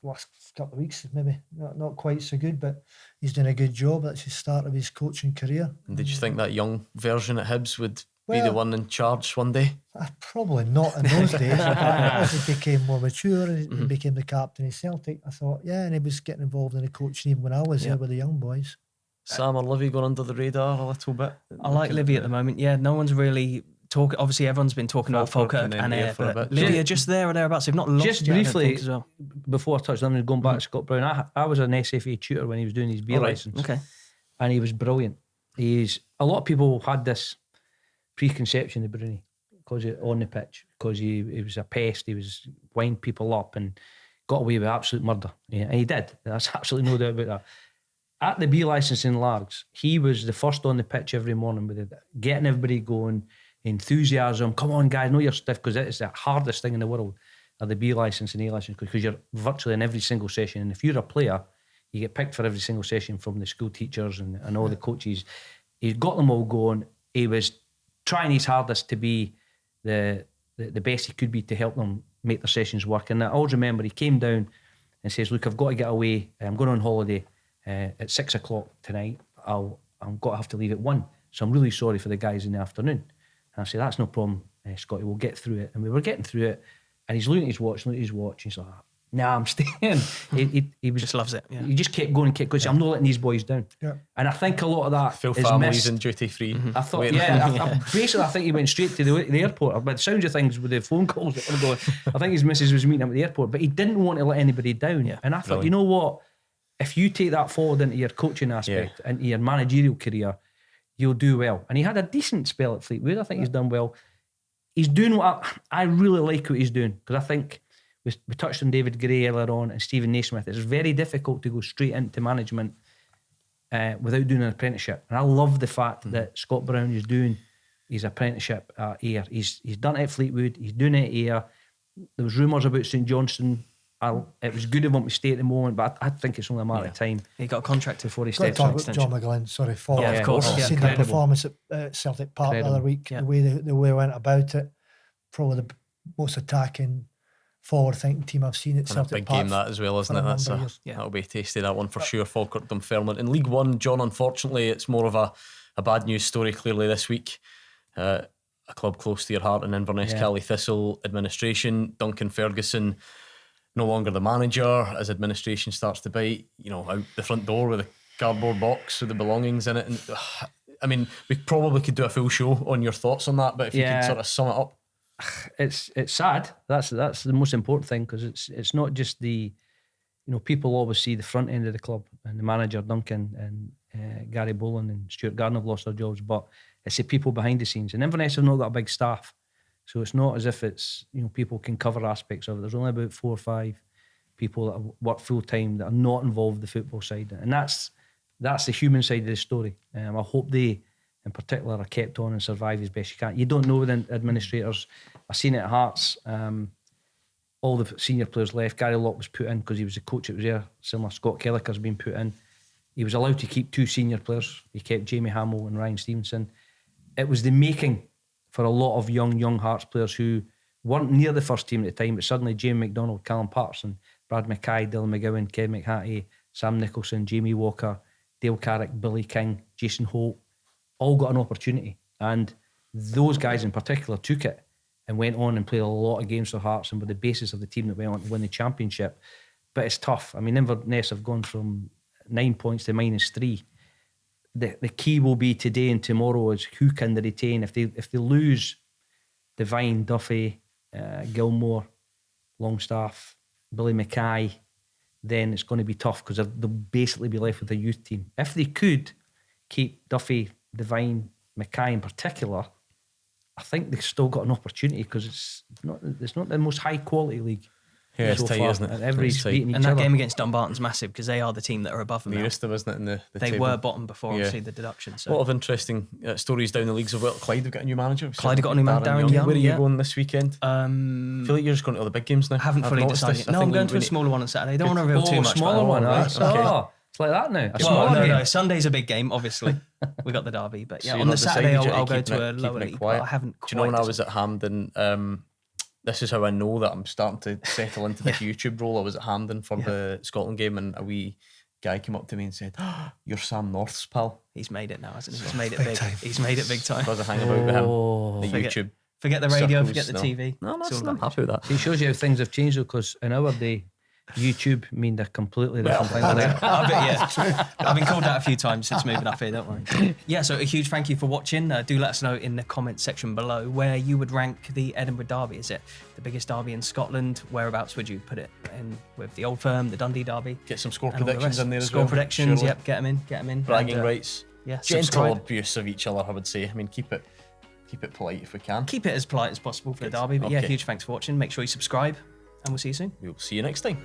Speaker 2: Last couple of weeks, maybe not quite so good, but he's doing a good job. That's the start of his coaching career.
Speaker 4: And did you think that young version at Hibs would be the one in charge one day?
Speaker 2: Probably not in those days. As he became more mature and he became the captain of Celtic, I thought, and he was getting involved in the coaching even when I was there with the young boys.
Speaker 4: Sam or Livy going under the radar a little bit?
Speaker 3: I like Livy at the moment. Yeah, no one's really talking. Obviously, everyone's been talking about Falkirk and Ayr, but Livy are just there or thereabouts. They've not lost
Speaker 1: just
Speaker 3: yet,
Speaker 1: briefly
Speaker 3: as well.
Speaker 1: Before I touch on going back to Scott Brown, I was an SFA tutor when he was doing his beer licence.
Speaker 3: Okay.
Speaker 1: And he was brilliant. A lot of people had this preconception of Bruni because on the pitch, because he was a pest. He was wind people up and got away with absolute murder. Yeah, and he did. There's absolutely no doubt about that. At the B licence in Largs, he was the first on the pitch every morning with it, getting everybody going, enthusiasm. Come on, guys, know your stuff, because it's the hardest thing in the world. Are the B licence and A licence, because you're virtually in every single session, and if you're a player, you get picked for every single session from the school teachers and all the coaches. He's got them all going. He was trying his hardest to be the best he could be to help them make their sessions work. And I always remember he came down and says, look, I've got to get away. I'm going on holiday at 6 o'clock tonight. I'm got to have to leave at 1. So I'm really sorry for the guys in the afternoon. And I said, that's no problem, Scotty, we'll get through it. And we were getting through it. And he's looking at his watch, he's like, Nah, I'm staying. He was
Speaker 3: Just loves it. Yeah.
Speaker 1: He just kept going and kept going. I'm not letting these boys down.
Speaker 2: Yeah.
Speaker 1: And I think a lot of that
Speaker 4: Full
Speaker 1: is
Speaker 4: families
Speaker 1: missed.
Speaker 4: and duty free.
Speaker 1: I thought, basically, I think he went straight to the airport. By the sounds of things with the phone calls that were going, I think his missus was meeting him at the airport, but he didn't want to let anybody down.
Speaker 3: Yeah.
Speaker 1: And I thought, you know what? If you take that forward into your coaching aspect, into your managerial career, you'll do well. And he had a decent spell at Fleetwood. I think he's done well. He's doing what I really like what he's doing, because I think we touched on David Gray earlier on and Stephen Naismith. It's very difficult to go straight into management without doing an apprenticeship. And I love the fact that Scott Brown is doing his apprenticeship at Ayr. He's done it at Fleetwood. He's doing it at Ayr. There was rumours about St Johnstone. It was good of him to stay at the moment, but I think it's only a matter of time.
Speaker 3: He got a contract
Speaker 1: before he
Speaker 2: Got to
Speaker 1: steps
Speaker 2: talk
Speaker 1: up.
Speaker 2: about John McGlynn. Sorry, for
Speaker 3: Yeah, of course.
Speaker 2: I've
Speaker 3: Yeah,
Speaker 2: seen the
Speaker 1: incredible.
Speaker 2: performance at Celtic Park the other week.
Speaker 3: Yeah.
Speaker 2: The way they went about it, probably the most attacking, forward-thinking team I've seen at
Speaker 4: And a
Speaker 2: Celtic
Speaker 4: big
Speaker 2: Park.
Speaker 4: game that as well, isn't
Speaker 2: for
Speaker 4: it?
Speaker 2: a
Speaker 4: That's
Speaker 2: number of years.
Speaker 4: that'll be tasty, that one for sure. Falkirk Dunfermline in League One. John, unfortunately, it's more of a bad news story clearly this week. A club close to your heart in Inverness Caley Thistle administration. Duncan Ferguson no longer the manager as administration starts to bite, out the front door with a cardboard box with the belongings in it. And I mean, we probably could do a full show on your thoughts on that, but if you could sort of sum it up.
Speaker 1: It's sad. That's the most important thing, because it's not just the, people always see the front end of the club and the manager Duncan and Gary Boland and Stuart Gardner have lost their jobs, but it's the people behind the scenes. And Inverness have not got a big staff, so it's not as if it's people can cover aspects of it. There's only about 4 or 5 people that work full time that are not involved in the football side, and that's the human side of the story. I hope they, in particular, are kept on and survive as best you can. You don't know with administrators. I've seen it at Hearts. All the senior players left. Gary Locke was put in because he was the coach that was there. Similar, Scott Kellicker's been put in. He was allowed to keep 2 senior players. He kept Jamie Hamill and Ryan Stevenson. It was the making for a lot of young Hearts players who weren't near the first team at the time, but suddenly Jamie McDonald, Callum Patterson, Brad Mackay, Dylan McGowan, Kevin McHattie, Sam Nicholson, Jamie Walker, Dale Carrick, Billy King, Jason Holt, all got an opportunity. And those guys in particular took it and went on and played a lot of games for Hearts and were the basis of the team that went on to win the championship. But it's tough. I mean, Inverness have gone from 9 points to -3. The key will be today and tomorrow is who can they retain. If they lose Devine, Duffy, Gilmore, Longstaff, Billy Mackay, then it's going to be tough because they'll basically be left with a youth team. If they could keep Duffy, Devine, Mackay in particular, I think they've still got an opportunity because it's not the most high quality league.
Speaker 4: Yeah, it's
Speaker 1: so
Speaker 4: tight,
Speaker 1: far.
Speaker 4: isn't it?
Speaker 1: And everybody's
Speaker 4: It's tight.
Speaker 1: beating each
Speaker 3: And that
Speaker 1: other.
Speaker 3: game against Dumbarton's massive because they are the team that are above them now.
Speaker 4: Nearest them, isn't it? In the
Speaker 3: They
Speaker 4: table.
Speaker 3: were bottom before obviously the deduction.
Speaker 4: A
Speaker 3: So
Speaker 4: lot of interesting stories down the leagues of well. Clyde have got a new manager.
Speaker 3: Clyde have got a new man, Darren Young,
Speaker 4: Where are you
Speaker 3: yeah.
Speaker 4: going this weekend? I feel like you're just going to all the big games now.
Speaker 3: I haven't
Speaker 4: I've
Speaker 3: fully
Speaker 4: noticed
Speaker 3: decided.
Speaker 4: this.
Speaker 3: yet. No,
Speaker 4: I
Speaker 3: I'm
Speaker 4: think
Speaker 3: going to a
Speaker 4: we-
Speaker 3: smaller one on Saturday. Don't want to reveal too much.
Speaker 1: Smaller
Speaker 3: but-
Speaker 1: one,
Speaker 4: right?
Speaker 1: right?
Speaker 4: Okay.
Speaker 1: Oh, it's like that now. A
Speaker 3: Well,
Speaker 1: smaller game.
Speaker 3: no. Sunday's a big game, obviously. We got the derby, but
Speaker 4: So
Speaker 3: yeah,
Speaker 4: you're
Speaker 3: on the
Speaker 4: not
Speaker 3: Saturday
Speaker 4: decided yet,
Speaker 3: I'll go
Speaker 4: keeping
Speaker 3: to a
Speaker 4: it-
Speaker 3: lower
Speaker 4: keeping it
Speaker 3: league.
Speaker 4: quiet?
Speaker 3: But I haven't.
Speaker 4: Do you know when I
Speaker 3: quite
Speaker 4: was at Hampden? This is how I know that I'm starting to settle into this YouTube role. I was at Hampden for the Scotland game, and a wee guy came up to me and said, "You're Sam North's pal."
Speaker 3: He's made it now, hasn't he? He's made it big. He's made it big time.
Speaker 4: Because I hang about with him. The
Speaker 3: Forget-
Speaker 4: YouTube.
Speaker 3: Forget the radio,
Speaker 4: circles,
Speaker 3: forget the
Speaker 4: no.
Speaker 3: TV.
Speaker 4: No,
Speaker 3: It's
Speaker 4: that's,
Speaker 3: all
Speaker 4: I'm
Speaker 3: about
Speaker 4: happy with that.
Speaker 1: It shows you how things have changed, though, because in our day, YouTube mean a completely different thing.
Speaker 3: I bet, yeah. I've been called out a few times since moving up here, don't worry. Yeah, so a huge thank you for watching. Do let us know in the comments section below where you would rank the Edinburgh Derby. Is it the biggest derby in Scotland? Whereabouts would you put it in with the Old Firm, the Dundee Derby?
Speaker 4: Get some score
Speaker 3: and all the
Speaker 4: predictions
Speaker 3: rest?
Speaker 4: in there as
Speaker 3: Score
Speaker 4: well.
Speaker 3: predictions,
Speaker 4: surely.
Speaker 3: yep, get them in.
Speaker 4: Bragging
Speaker 3: And,
Speaker 4: rights.
Speaker 3: Yeah,
Speaker 4: Gentle
Speaker 3: subscribe.
Speaker 4: abuse of each other, I would say. I mean, keep it polite if we can.
Speaker 3: Keep it as polite as possible for the derby. But yeah,
Speaker 4: Okay.
Speaker 3: huge thanks for watching. Make sure you subscribe and we'll see you soon.
Speaker 4: We'll see you next time.